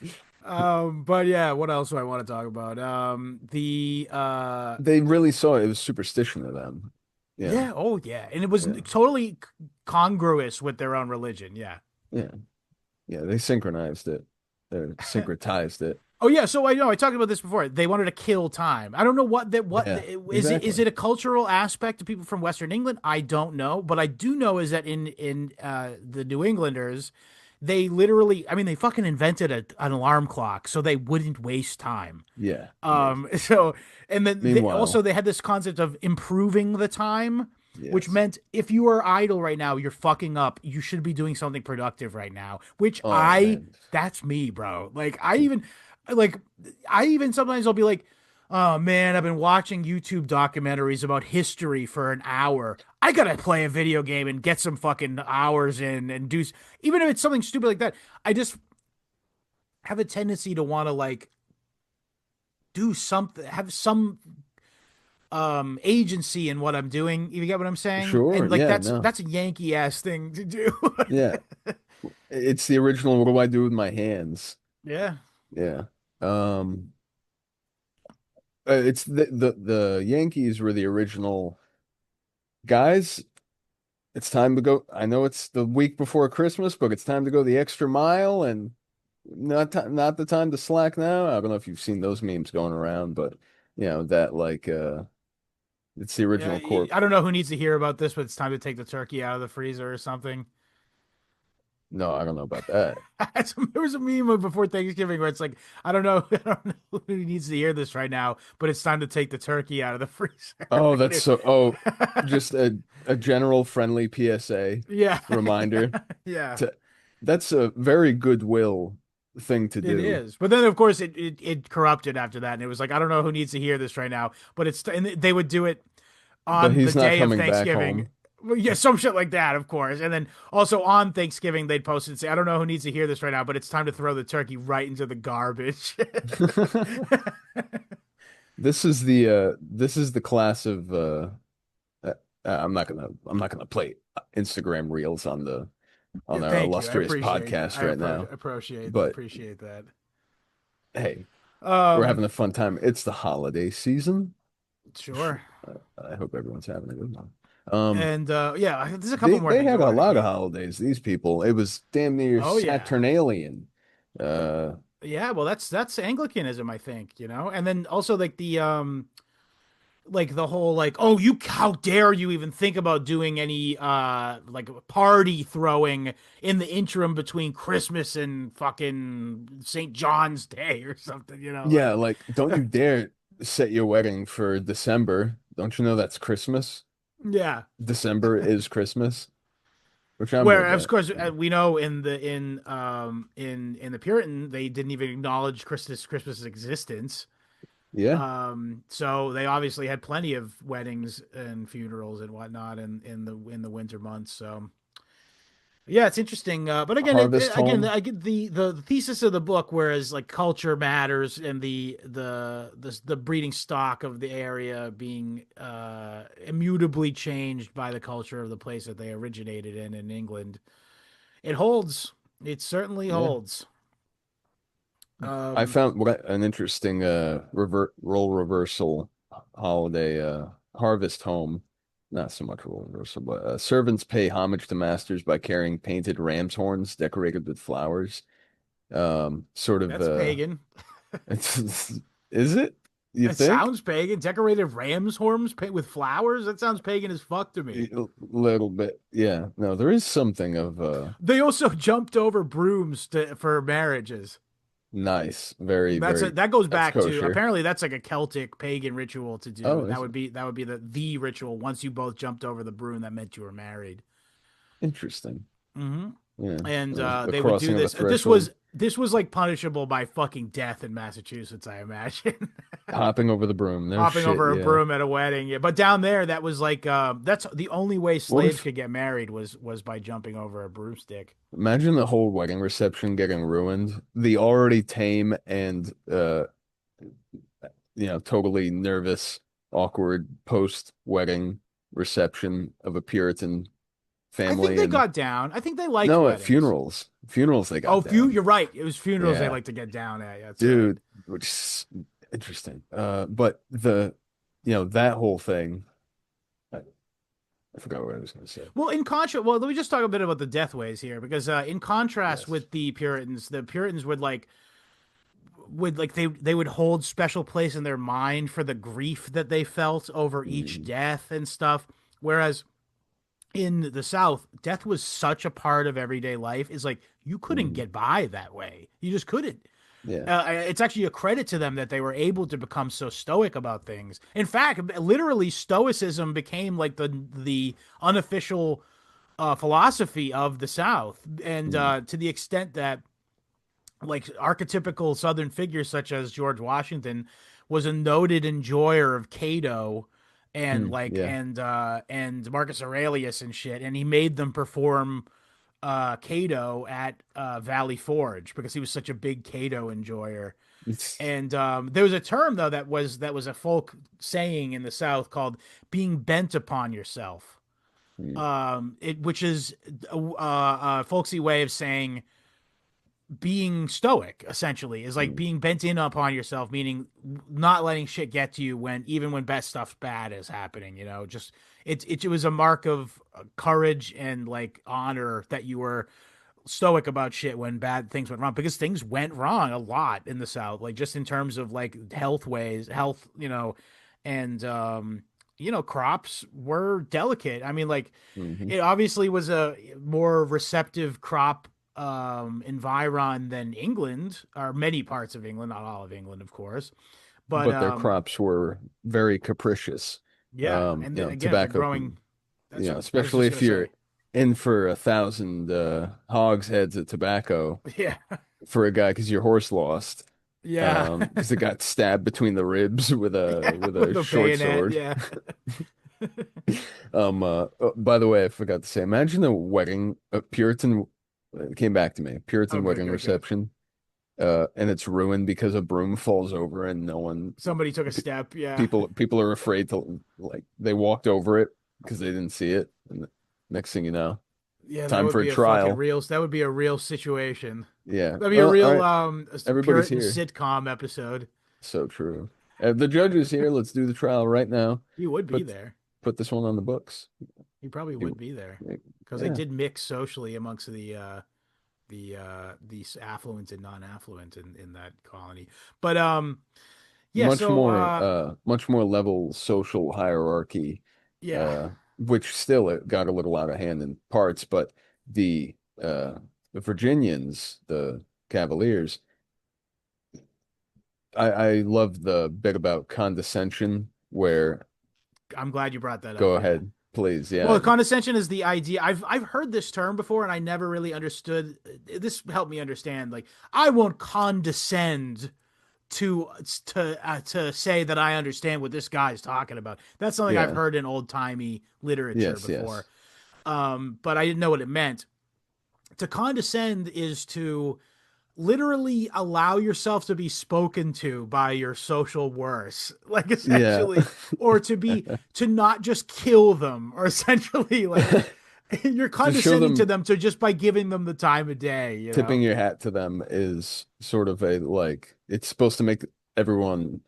yeah. But yeah, what else do I want to talk about? they really saw it. It was superstition to them. Yeah, Yeah, oh yeah, and it was yeah, totally congruous with their own religion. Yeah. yeah, yeah. They synchronized it. They syncretized it. Oh yeah, so I know I talked about this before. They wanted to kill time. I don't know what Yeah, is it is exactly. it a cultural aspect to people from Western England? I don't know, but I do know is that in the New Englanders, they literally, I mean, they fucking invented an alarm clock so they wouldn't waste time. Yeah, yeah. So and then also Meanwhile, they had this concept of improving the time, which yes. meant if you are idle right now, you're fucking up. You should be doing something productive right now. Which Oh man. that's me, bro. Like I even sometimes I'll be like, oh man, I've been watching YouTube documentaries about history for an hour. I gotta play a video game and get some fucking hours in and do, even if it's something stupid like that. I just have a tendency to want to like do something, have some agency in what I'm doing. You get what I'm saying? Sure. And like Yeah. No. that's a Yankee ass thing to do. Yeah. It's the original. What do I do with my hands? Yeah. Yeah. Um. It's the Yankees were the original guys. It's time to go. I know it's the week before Christmas, but it's time to go the extra mile and not the time to slack now. I don't know if you've seen those memes going around, but that like it's the Yeah, original core. I don't know who needs to hear about this, but it's time to take the turkey out of the freezer or something. No, I don't know about that. There was a meme before Thanksgiving where it's like, I don't know, I don't know who needs to hear this right now, but it's time to take the turkey out of the freezer. Oh, that's so. Oh, just a general friendly PSA Yeah, reminder. yeah, To That's a very goodwill thing to it do. is. But then, of course, it corrupted after that, and it was like, I don't know who needs to hear this right now, but and they would do it But on the he's not day of coming back Thanksgiving. home. Well, yeah, some shit like that, of course. And then also on Thanksgiving, they'd post and say, I don't know who needs to hear this right now, but it's time to throw the turkey right into the garbage. This is the class of I'm not gonna play Instagram reels on Yeah, our thank you. illustrious podcast right now. But Appreciate that. hey, we're Um, having a fun time. It's the holiday season. sure. I hope everyone's having a good one. And yeah, there's a couple more They things I had a wanted to lot of hit. holidays, these people. It was damn near Oh yeah. Saturnalian. Uh, Yeah, well that's Anglicanism, I think, you know. And then also like the whole like, oh, you how dare you even think about doing any like party throwing in the interim between Christmas and fucking St. John's Day or something, you know, yeah, like like don't you dare set your wedding for December. Don't you know that's Christmas? yeah. December is Christmas, which I'm Where with of that. course we know in the Puritan they didn't even acknowledge Christmas's existence. Yeah, So they obviously had plenty of weddings and funerals and whatnot in the winter months. So yeah, it's interesting. But again, Harvest again, Home. I get the thesis of the book, whereas like culture matters and the breeding stock of the area being immutably changed by the culture of the place that they originated in England. It holds. It certainly Yeah. holds. I Um, found an interesting role reversal holiday Harvest Home. Not so much role reversal, but servants pay homage to masters by carrying painted ram's horns decorated with flowers. Sort of that's pagan. is it? You It think? sounds pagan. Decorated ram's horns with flowers. That sounds pagan as fuck to me. A little bit. Yeah. No, there is something of They also jumped over brooms for marriages. nice, very, That's very that goes that's back to kosher. apparently that's like a Celtic pagan ritual to do, Oh, and is that would be the ritual. Once you both jumped over the broom, that meant you were married. interesting. Hmm. Yeah. And The they would do crossing of a this. threshold, This was like punishable by fucking death in Massachusetts, I imagine. hopping over the broom. No Hopping shit, over a yeah. broom at a wedding. Yeah, but down there, that was like that's the only way What slaves if could get married was by jumping over a broomstick. Imagine the whole wedding reception getting ruined. The already tame and totally nervous, awkward post-wedding reception of a Puritan I think family they and got down. I think they liked no, at weddings. funerals. Funerals they got Oh, down. you're right. It was funerals they Yeah. like to get down at. That's right. Dude, which is interesting. But that whole thing, I, I forgot what I was gonna say. Well, well, let me just talk a bit about the death ways here, because in contrast Yes. with the Puritans would like they would hold special place in their mind for the grief that they felt over each Mm, death and stuff. Whereas in the South, death was such a part of everyday life. Is like you couldn't mm, get by that way. You just couldn't. yeah. It's actually a credit to them that they were able to become so stoic about things. In fact, literally, stoicism became like the unofficial philosophy of the South, and Mm, to the extent that like archetypical Southern figures such as George Washington was a noted enjoyer of Cato yeah. and Marcus Aurelius and shit, and he made them perform Cato at Valley Forge because he was such a big Cato enjoyer. And there was a term though that was a folk saying in the South called being bent upon yourself. Hmm. Which is a folksy way of saying being stoic, essentially, is like Hmm. being bent in upon yourself, meaning not letting shit get to you when even when best stuff bad is happening, just it was a mark of courage and like honor that you were stoic about shit when bad things went wrong, because things went wrong a lot in the South, like just in terms of like health, and crops were delicate. I mean, like Hmm. it obviously was a more receptive crop environ than England, or many parts of England, not all of England, of course. But But their crops were very capricious. yeah, and again, they're Tobacco growing. can, That's what I was especially just if gonna you're say. in for 1,000 hogsheads of tobacco Yeah, for a guy because your horse lost. yeah, Because it got stabbed between the ribs with a yeah, with a with a short bayonet. sword. Yeah, By the way, I forgot to say, imagine a wedding, a Puritan, it came back to me, Puritan okay, wedding good, good. reception, and it's ruined because a broom falls over and no one, Somebody took a p step. Yeah, people are afraid to, like, they walked over it because they didn't see it. And next thing you know, yeah, that time would for a be a fucking trial. real. That would be a real situation. Yeah. That'd be a All real right. Everybody's Puritan here. sitcom episode. So true. The judge is here. Let's do the trial right now. He would be Put there. put this one on the books. He probably You- would be there because they Yeah. did mix socially amongst the affluent and non-affluent in that colony. But yeah, so Much more level social hierarchy, yeah, uh, which still it got a little out of hand in parts, but the the Virginians, the Cavaliers, I love the bit about condescension where I'm glad you brought that go up. Yeah. ahead, please. Yeah. Well, condescension is the idea. I've heard this term before, and I never really understood. This helped me understand. Like, I won't condescend to to say that I understand what this guy is talking about. That's something I've Yeah. heard in old timey literature Yes, before. yes. But I didn't know what it meant. To condescend is to literally allow yourself to be spoken to by your social worse, like Yeah. essentially, or to not just kill them, or essentially like you're To show condescending to them them to just by giving them the time of day. tipping your hat to them is sort of a like it's supposed to make everyone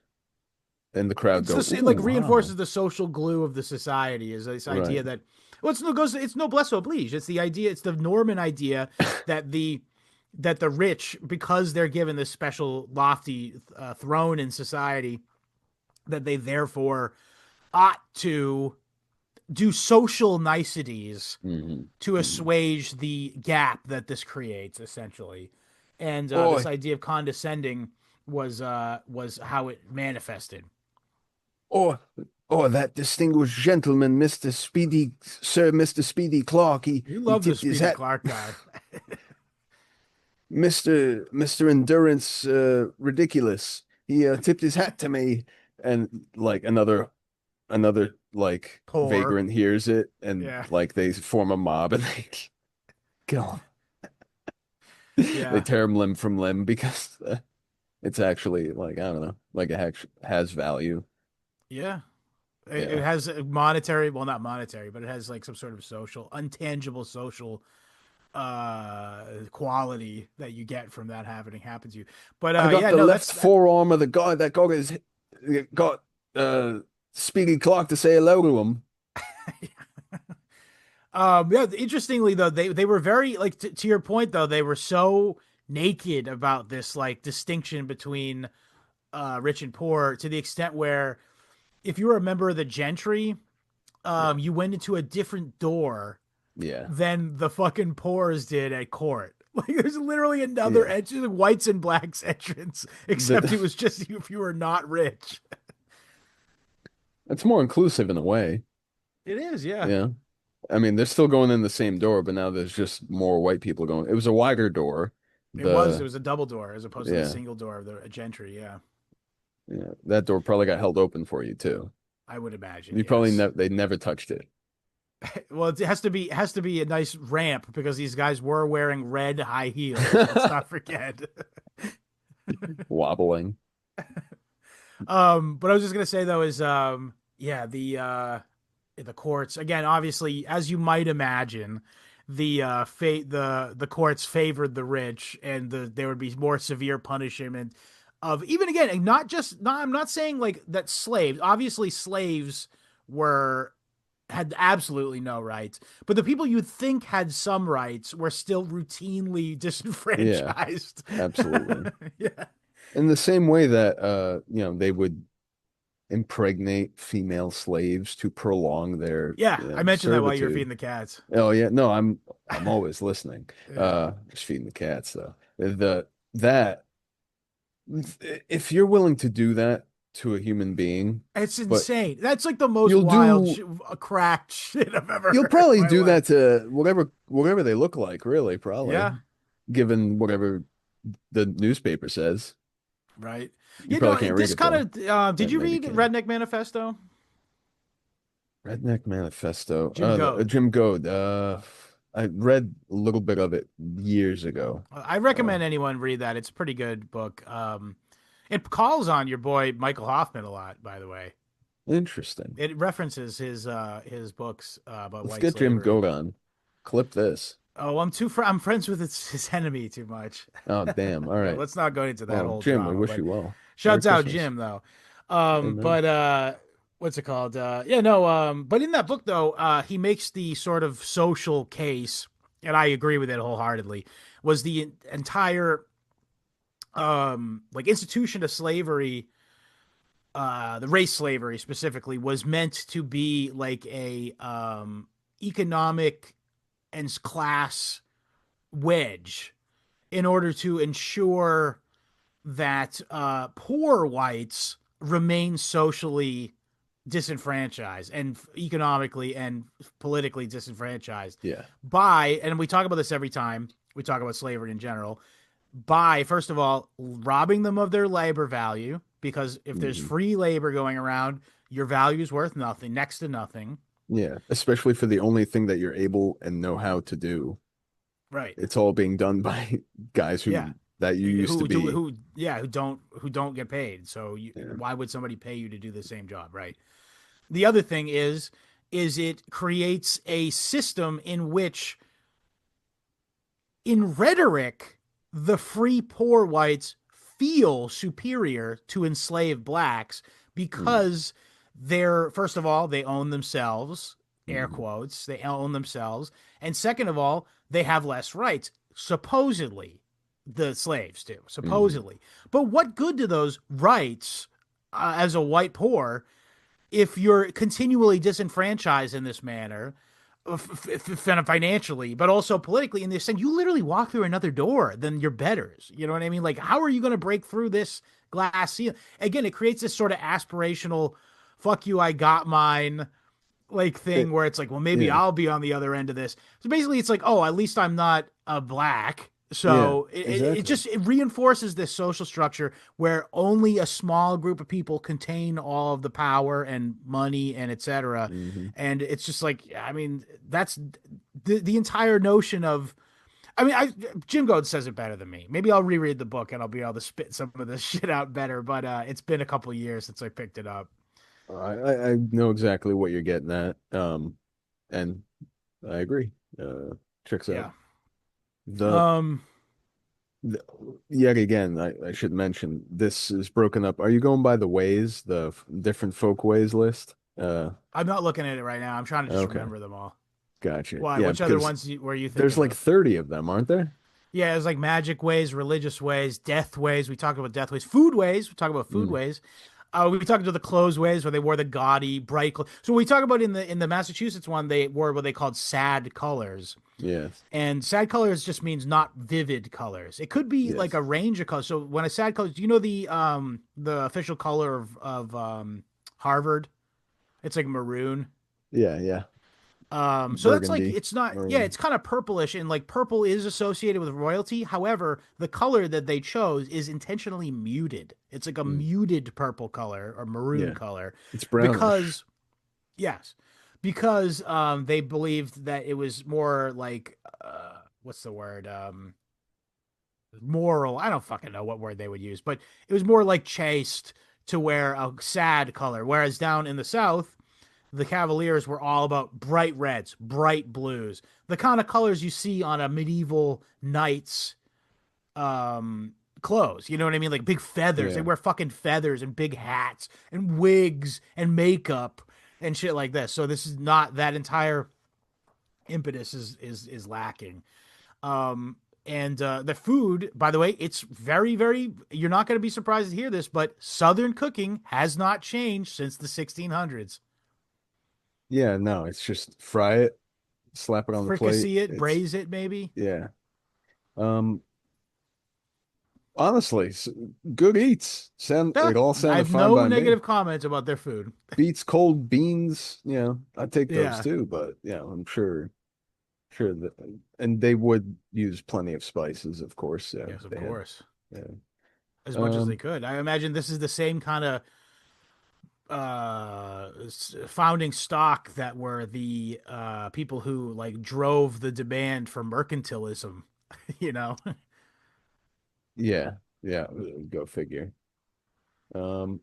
in the crowd It's go, this, it "Ooh, like wow." reinforces the social glue of the society, is this Right. idea that, well, it's noblesse oblige. It's the idea, it's the Norman idea that the rich, because they're given this special lofty throne in society, that they therefore ought to do social niceties Hmm. to Hmm. assuage the gap that this creates, essentially. And Oh, this idea of condescending was how it manifested. oh, oh, that distinguished gentleman, Mr. Speedy Clark, You he love the tipped his Speedy hat. Clark guy. Mr. Endurance, ridiculous. He tipped his hat to me, and like another like Poor. vagrant hears it, and Yeah. like they form a mob and they go, they Yeah. tear him limb from limb because it's actually like I don't know, like it has value. Yeah. It Yeah, has a monetary, well, not monetary, but it has like some sort of social, untangible social quality that you get from that happen to you. But I got yeah, the no, left that forearm of the guy that got Speedy Clark to say hello to him. yeah, interestingly though, they were very like to your point though, they were so naked about this like distinction between rich and poor, to the extent where if you were a member of the gentry, Yeah, you went into a different door yeah, than the fucking poors did at court. Like there's literally another yeah. entrance, like whites and blacks entrance, except it The, was just if you were not rich. it's more inclusive in a way. It is, yeah. Yeah. I mean, they're still going in the same door, but now there's just more white people going. It was a wider door. It The was a double door as opposed to the Yeah, single door of the gentry. Yeah, yeah, that door probably got held open for you too. I would imagine. You probably Yes. they never touched it. Well, it has to be a nice ramp because these guys were wearing red high heels. Let's not forget. wobbling. But I was just gonna say though is yeah, the courts again, obviously, as you might imagine, the courts favored the rich, and there would be more severe punishment of, even again, not just, not, I'm not saying like that slaves, obviously slaves were had absolutely no rights, but the people you'd think had some rights were still routinely Yeah, disenfranchised. absolutely. Yeah. In the same way that they would impregnate female slaves to prolong their, Yeah, I mentioned that while you were servitude. feeding the cats. Oh yeah, no, I'm always listening. Yeah. Just feeding the cats though. That if you're willing to do that to a human being, It's but insane. That's like the most you'll wild, do cracked shit I've ever you'll heard in probably my do life. that to whatever they look like, really, probably, Yeah, given whatever the newspaper says. right. You You probably know, can't read this it kind though. of, did And you maybe read can. Redneck Manifesto? Redneck Manifesto. Jim Goad. Jim Goad. I read a little bit of it years ago. I Uh, recommend anyone read that. It's a pretty good book. It calls on your boy Michael Hoffman a lot, by the way. Interesting. It references his books about Let's white get Jim slavery. Goad on. Clip this. Oh, I'm friends with his enemy too much. Oh, damn. All Yeah, right. let's not go into that Well, whole Jim, I drama, wish but you well. Merry shouts out Christmas. Jim though. Amen. But what's it called? Yeah, no, but in that book though, he makes the sort of social case, and I agree with it wholeheartedly, was the entire like institution of slavery, the race slavery specifically, was meant to be like a economic and class wedge in order to ensure that poor whites remain socially disenfranchised and economically and politically disenfranchised Yeah. by, and we talk about this every time we talk about slavery in general, by first of all robbing them of their labor value, because if there's Hmm. free labor going around, your value is worth nothing, next to nothing. Yeah. Especially for the only thing that you're able and know how to do. Right. It's all being done by guys Yeah. who that you used to be. Who yeah, who don't get paid. So Yeah. why would somebody pay you to do the same job, right? The other thing is it creates a system in which, in rhetoric, the free poor whites feel superior to enslaved blacks Mm, because they're, first of all, they own themselves, air mm, quotes, they own themselves, and second of all, they have less rights, supposedly. The slaves do, mm. supposedly. But what good do those rights, as a white poor, if you're continually disenfranchised in this manner, financially, but also politically, in this sense, you literally walk through another door than your betters. You know what I mean? Like, how are you going to break through this glass ceiling? Again, it creates this sort of aspirational, fuck you, I got mine, like thing It, where it's like, well, maybe yeah. I'll be on the other end of this. So basically, it's like, oh, at least I'm not a black. Yeah. So it Exactly. just it reinforces this social structure where only a small group of people contain all of the power and money and etc. Hmm. And it's just like, I mean, that's the entire notion of. I mean, Jim Goad says it better than me. Maybe I'll reread the book and I'll be able to spit some of this shit out better. But it's been a couple years since I picked it up. I know exactly what you're getting at. And I agree. Checks out. Yeah. The, Um. the Yet again, I should mention this is broken up. Are you going by the ways, the different folkways list? I'm not looking at it right now. I'm trying to just Okay, remember them all. gotcha. Why? Yeah, Which other because ones were you there's thinking like of? 30 of them, aren't there? Yeah, it's like magic ways, religious ways, death ways. We talked about death ways, food ways. We talk about food Mm, ways. We talked about the clothes ways where they wore the gaudy, bright clothes. So we talk about in the Massachusetts one, they wore what they called sad colors. yes, And sad colors just means not vivid colors. It could be like yes. a range of colors. So when a sad color, do you know the official color of Harvard? It's like maroon. Yeah, yeah. So that's like, Burgundy, it's not, yeah, maroon. it's kind of purplish, and like purple is associated with royalty. However, the color that they chose is intentionally muted. It's like a Mm, muted purple color or maroon yeah, color it's brownish. because, yes, because they believed that it was more like what's the word? moral. I don't fucking know what word they would use, but it was more like chaste to wear a sad color. Whereas down in the South, the Cavaliers were all about bright reds, bright blues, the kind of colors you see on a medieval knight's clothes. You know what I mean? Like big feathers. They Yeah. wear fucking feathers and big hats and wigs and makeup and shit like this. So this is not that entire impetus is lacking. And the food, by the way, it's very, very, you're not going to be surprised to hear this, but Southern cooking has not changed since the 1600s. Yeah, no, it's just fry it, slap it on the plate. Fricassee it, It's braise it, maybe. yeah. Um, honestly, good eats. Yeah, It all I sounded have fine no by me. negative comments about their food. Beets, cold beans, I take those Yeah, too, but I'm sure that, and they would use plenty of spices, of course. Yeah, yes, of they had, course, yeah. as much as they Um, could. I imagine this is the same kind of founding stock that were the people who like drove the demand for mercantilism, you know. yeah, yeah, go figure. Um,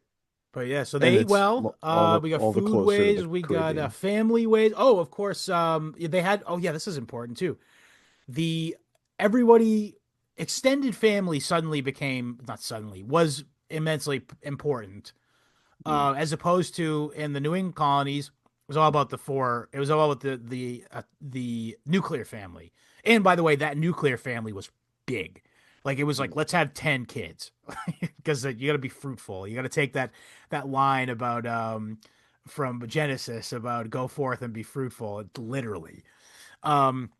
But yeah, so and they ate it's well. We got all the food closer to the ways, we got Caribbean. family ways. Oh, of course, they had. Oh yeah, this is important too. The everybody extended family suddenly became not suddenly was immensely important, Mm, as opposed to in the New England colonies. It was all about the four. It was all about the nuclear family. And by the way, that nuclear family was big. Like it was like mm. let's have 10 kids because you got to be fruitful. You got to take that line about from Genesis about go forth and be fruitful. Literally. Um,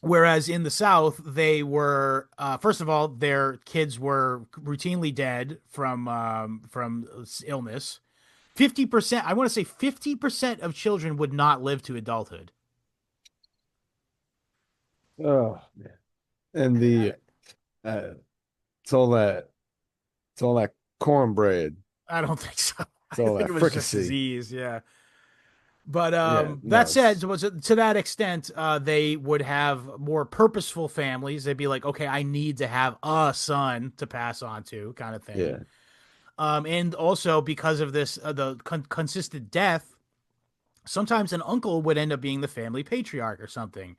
Whereas in the South, they were first of all, their kids were routinely dead from illness. 50%, I want to say 50% of children would not live to adulthood. Oh man. And the uh, it's all that it's all that cornbread. I don't think so. It's I all think that it was just fricassee. disease. Yeah. But Yeah, that no, said, it's to that extent, they would have more purposeful families. They'd be like, okay, I need to have a son to pass on to, kind of thing. yeah, And also because of this, the consistent death, sometimes an uncle would end up being the family patriarch or something.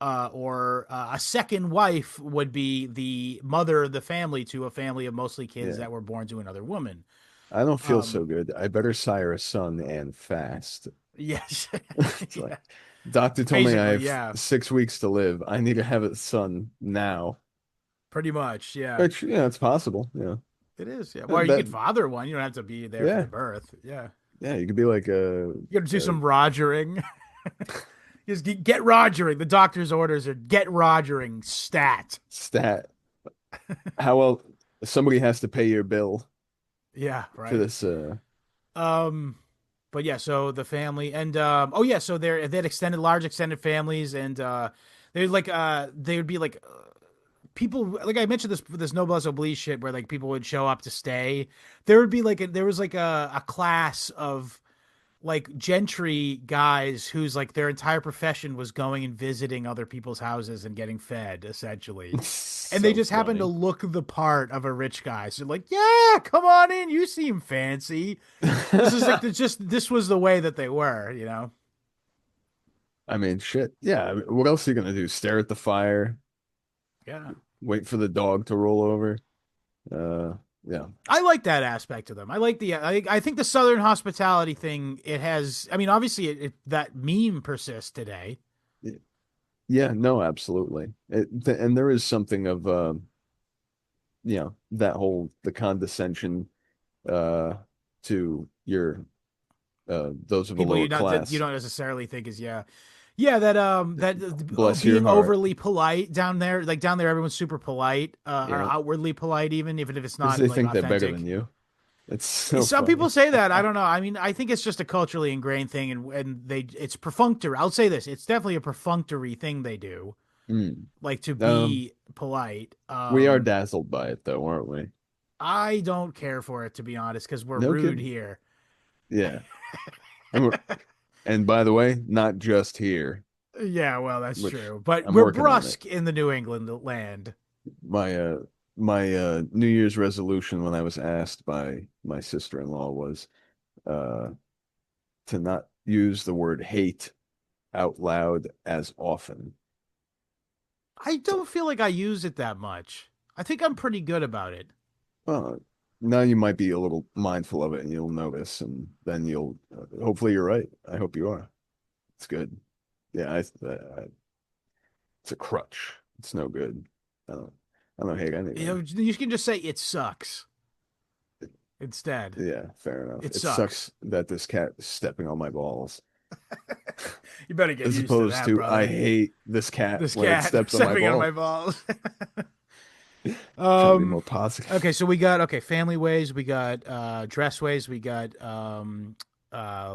Or a second wife would be the mother of the family to a family of mostly kids yeah. that were born to another woman. I don't feel Um, so good. I better sire a son and fast. yes, It's yeah, like doctor told me I basically, have yeah, 6 weeks to live. I need to have a son now. pretty much, yeah, Which, it's possible. Yeah. it is. Yeah, well, And you that, could father one. You don't have to be there for the yeah. birth. Yeah, Yeah. You could be like you got to do a some rogering. Just get rogering. The doctor's orders are get rogering stat. stat. How well somebody has to pay your bill Yeah, for right. this. Um, but yeah, so the family and oh yeah, so they had extended large extended families and they would be like people like I mentioned this noblesse oblige shit where like people would show up to stay. There would be like there was like a class of like gentry guys whose like their entire profession was going and visiting other people's houses and getting fed essentially, and they So just happen to funny. look the part of a rich guy. So like, yeah, come on in, you seem fancy. This is like this was the way that they were, you know. I mean, shit. Yeah. I mean, what else are you gonna do? Stare at the fire, Yeah, wait for the dog to roll over. Uh, yeah. I like that aspect of them. I like I think the Southern hospitality thing. It has. I mean, obviously, that meme persists today. Yeah, no, absolutely. And there is something of that whole the condescension uh to your those of a People lower you class. don't necessarily think is yeah that Bless your being heart. overly polite down there, like down there everyone's super polite, or Yeah, outwardly polite, even if it's because not they like think they're better than authentic. you. It's so Some people funny. say that. I don't know. I mean, I think it's just a culturally ingrained thing, and it's perfunctory. I'll say this: it's definitely a perfunctory thing they do, Mm. like to Um, be polite. we are dazzled by it though, aren't we? I don't care for it, to be honest, because we're No rude kidding. here. Yeah. And and by the way, not just here. Yeah, well, that's Which true, but I'm we're working on it. brusque in the New England land. My New Year's resolution when I was asked by my sister-in-law was uh to not use the word hate out loud as often. I So, don't feel like I use it that much. I think I'm pretty good about it. well, now you might be a little mindful of it and you'll notice, and then you'll hopefully you're right. I hope you are. It's good. Yeah, it's a crutch. It's no good. I don't I don't hate anything. You can just say it sucks instead. Yeah, fair enough. It It sucks. sucks that this cat is stepping on my balls. You better get As used to opposed that, to I brother. hate this cat This when it cat steps on my stepping on balls. my balls. Trying to be more um. positive. Okay, so we got family ways, we got dress ways, we got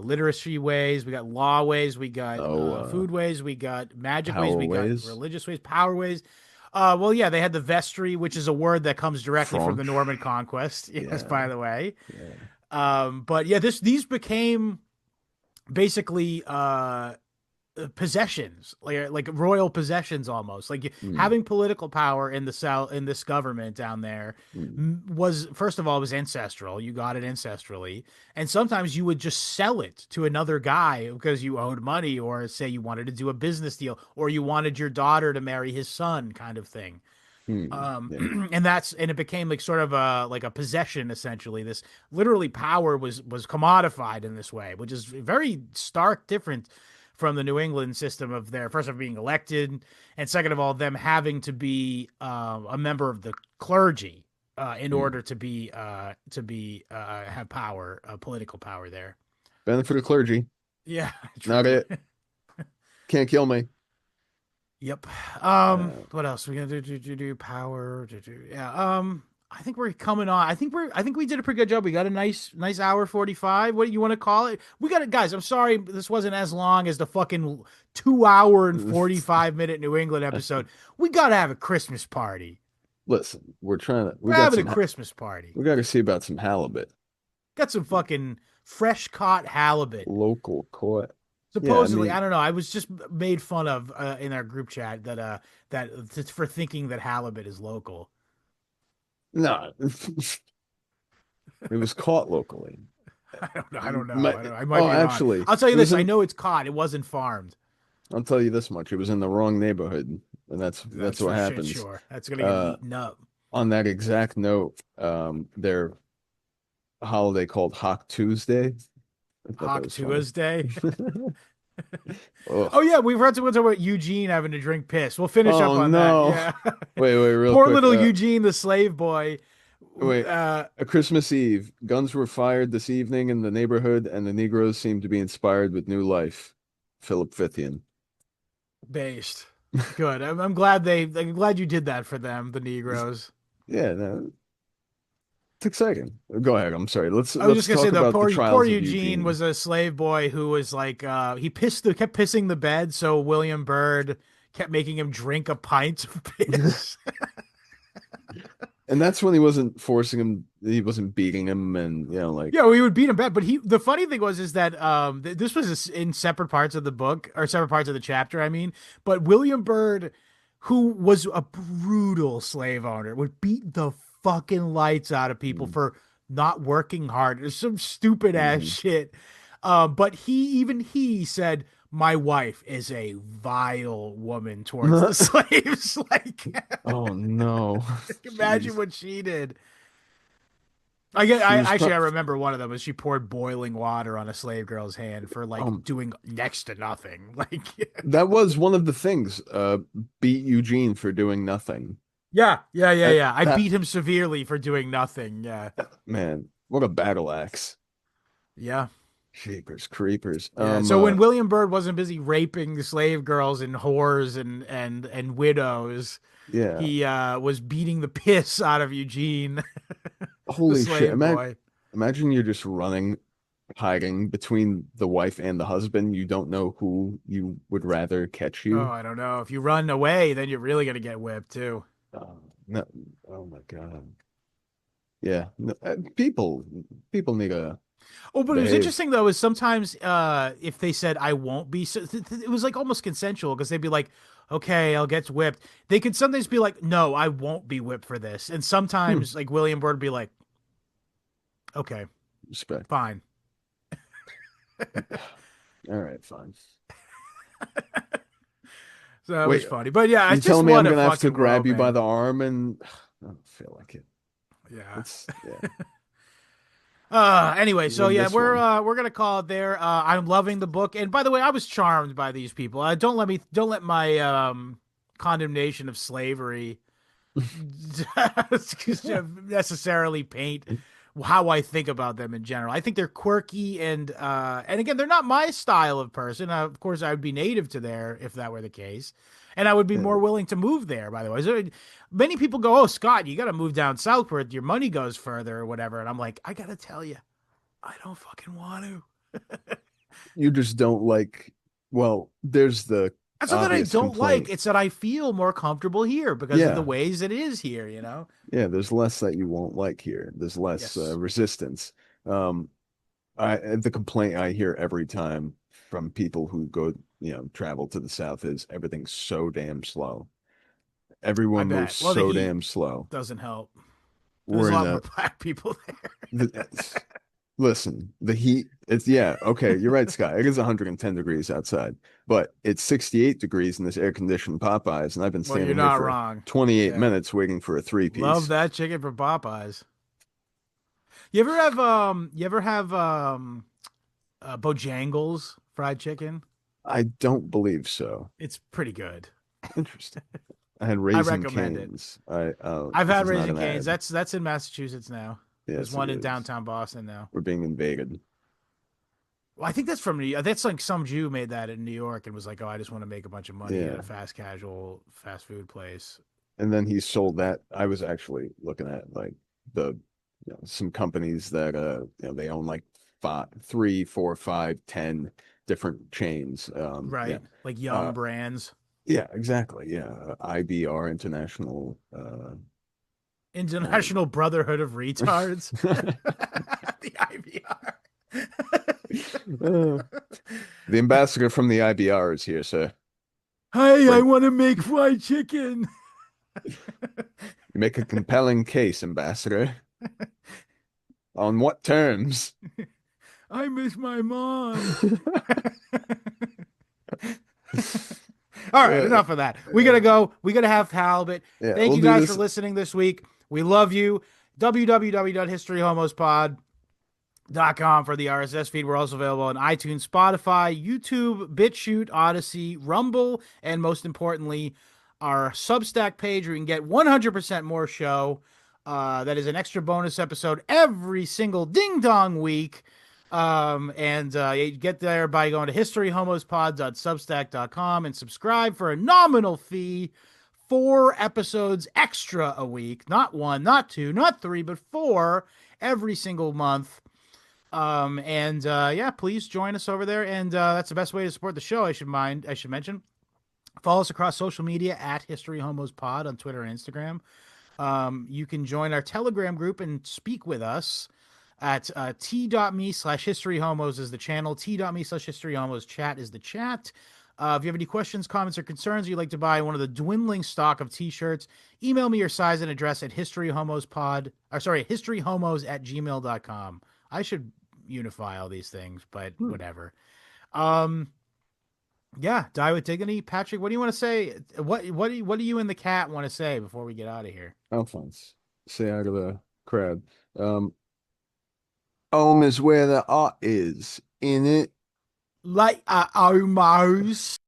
literacy ways, we got law ways, we got Oh, food ways, we got magic ways, power we got ways. religious ways, power ways. Well, yeah, they had the vestry, which is a word that comes directly from the Norman French. conquest. Yes, Yeah, by the way. yeah. But yeah, these became basically possessions, like royal possessions, almost like Mm, having political power in the south, in this government down there mm, was, first of all, was ancestral. You got it ancestrally, and sometimes you would just sell it to another guy because you owed money, or say you wanted to do a business deal, or you wanted your daughter to marry his son, kind of thing. yeah. And it became like sort of a possession, essentially. This literally power was commodified in this way, which is very stark different from the New England system of their, first of being elected, and second of all, them having to be a member of the clergy in Mm. order to be have power, political power there. Benefit of clergy. Yeah, Not true. it. Can't kill me. Yep. Uh, What else? We gonna do power. Yeah. I think we're coming on. I think we did a pretty good job. We got a nice hour 45. What do you want to call it? We got it, guys. I'm sorry this wasn't as long as the fucking 2 hour and 45 minute New England episode. We gotta have a Christmas party. Listen, we We're got having a some, Christmas party. we got to see about some halibut. Got some fucking fresh caught halibut. Local caught. Yeah, I Supposedly, I mean, don't know. I was just made fun of in our group chat for thinking that halibut is local. no, it was caught locally. I don't know. I don't know. My, I might oh, be wrong. actually, I'll tell you it was this. I in. know it's caught. It wasn't farmed. I'll tell you this much: it was in the wrong neighborhood, and that's That's what for shit happens. sure. That's gonna get Uh, eaten up. on that exact note, their holiday called Hawk Tuesday. I thought that Hawk was funny. Tuesday. Ugh. Oh yeah, we've heard to talk about Eugene having to drink piss. We'll finish up Oh on that. no. Yeah. Wait, real Poor quick. little Eugene, the slave boy. Wait. Uh, A Christmas Eve. Guns were fired this evening in the neighborhood, and the Negroes seemed to be inspired with new life. Philip Fithian. Based. Good. I'm glad you did that for them, the Negroes. Yeah, no, it's exciting. Go ahead. I'm sorry. I was just Let's gonna say talk the about the poor trials of Eugene Eugene. was a slave boy who was like kept pissing the bed, so William Byrd kept making him drink a pint of piss. And that's when he wasn't forcing him, he wasn't beating him, and like Yeah, well, he would beat him bad. But the funny thing was is that this was in separate parts of the book, or separate parts of the chapter. I mean, but William Byrd, who was a brutal slave owner, would beat the fucking lights out of people mm, for not working hard. There's some stupid ass mhm. shit. But he said, "My wife is a vile woman towards the slaves." Like, Oh no. imagine Jeez. what she did. She I was actually pro I remember one of them was she poured boiling water on a slave girl's hand for like um doing next to nothing. Like, that was one of the things. Beat Eugene for doing nothing. That, yeah. I that beat him severely for doing nothing. Yeah, man, what a battle axe. yeah, Shapers, creepers. yeah. So when William Byrd wasn't busy raping slave girls and whores and widows, Yeah. he was beating the piss out of Eugene, the Holy shit. slave boy. Imagine you're just running, hiding between the wife and the husband. You don't know who you would rather catch Oh, you. I don't know. If you run away, then you're really gonna get whipped too. No, oh my God. Yeah. No, people need a Oh, but it was Behave. interesting though, is sometimes if they said I won't be, so it was like almost consensual because they'd be like, okay, I'll get whipped. They could sometimes be like, no, I won't be whipped for this. And sometimes like William Byrd would be like, okay, Respect. fine. All right, fine. So that was Wait, funny. But yeah, I you just telling me I'm want gonna have to fucking grab you by man. the arm and I don't feel like it. Yeah. It's yeah. Anyway, so Win yeah, this one. we're gonna call it there. I'm loving the book, and by the way, I was charmed by these people. Don't let my condemnation of slavery necessarily paint how I think about them in general. I think they're quirky and again, they're not my style of person. Of course, I would be native to there if that were the case. And I would be Yeah. more willing to move there, by the way. So many people go, "Oh, Scott, you got to move down south where your money goes further or whatever." And I'm like, I got to tell you, I don't fucking want to. You just don't like, well, there's the It's not that I obvious don't like, complaint. it's that I feel more comfortable here because of the Yeah. ways it is here, you know? Yeah, there's less that you won't like here. There's less Yes. resistance. Um, the complaint I hear every time from people who go, travel to the South is everything's so damn slow. I Everyone moves bet. Well, the so heat damn slow. doesn't help. There's We're a in lot more a black people there. the, listen, the heat, it's yeah, okay, you're right, Sky. It is 110 degrees outside, but it's 68 degrees in this air-conditioned Popeyes, and I've been Well, you're standing here not for wrong. 28 Yeah. minutes waiting for a Love three-piece. that chicken from Popeyes. You ever have Bojangles fried chicken? I don't believe so. It's pretty good. Interesting. I had I Raising recommend it. Canes. I've This had is not Raising an Canes. ad. That's in Massachusetts now. There's Yes, one it in is. downtown Boston now. We're being invaded. Well, I think that's from New York. That's like some Jew made that in New York and was like, "Oh, I just want to make a bunch of money at Yeah. a fast casual fast food place." And then he sold that. I was actually looking at like some companies that they own like five, three, four, five, 10 different chains. Right. Like Uh, Yum Brands. yeah, exactly. Yeah. IBR International um, International Brotherhood of Retards. The IBR. the ambassador from the IBR is here, sir. Hey, I Great. want to make fried chicken. You make a compelling case, ambassador. On what terms? I miss my mom. All right, enough of that. We gotta go. We gotta have halibut. Yeah, Thank we'll you do guys this. for listening this week. We love you. www.historyhomospod.com for the RSS feed. We're also available on iTunes, Spotify, YouTube, BitChute, Odyssey, Rumble, and most importantly, our Substack page where you can get 100% more show. That is an extra bonus episode every single ding dong week. You get there by going to historyhomospod.substack.com and subscribe for a nominal fee. 4 episodes extra a week, not 1, not 2, not 3, but 4 every single month. Please join us over there. And that's the best way to support the show. I should mention. Follow us across social media at History Homos Pod on Twitter and Instagram. You can join our Telegram group and speak with us at t.me/historyhomos is the channel. T.me/historyhomos chat is the chat. If you have any questions, comments, or concerns, you'd like to buy one of the dwindling stock of t-shirts, email me your size and address at historyhomos@gmail.com. I should unify all these things, but whatever. Die with dignity. Patrick, what do you want to say? What do you and the cat want to say before we get out of here? Alphonse, say out of the crowd. Home is where the art is, in it. Like almost.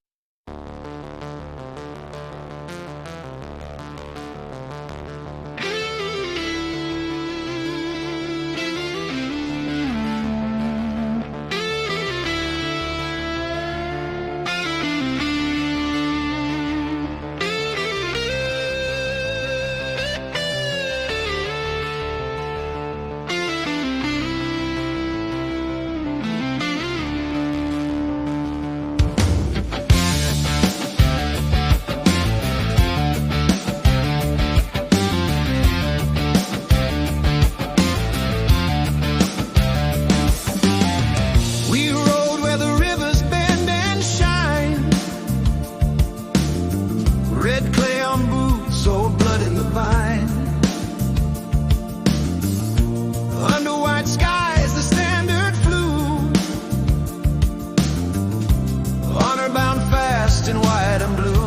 dressed in white and blue.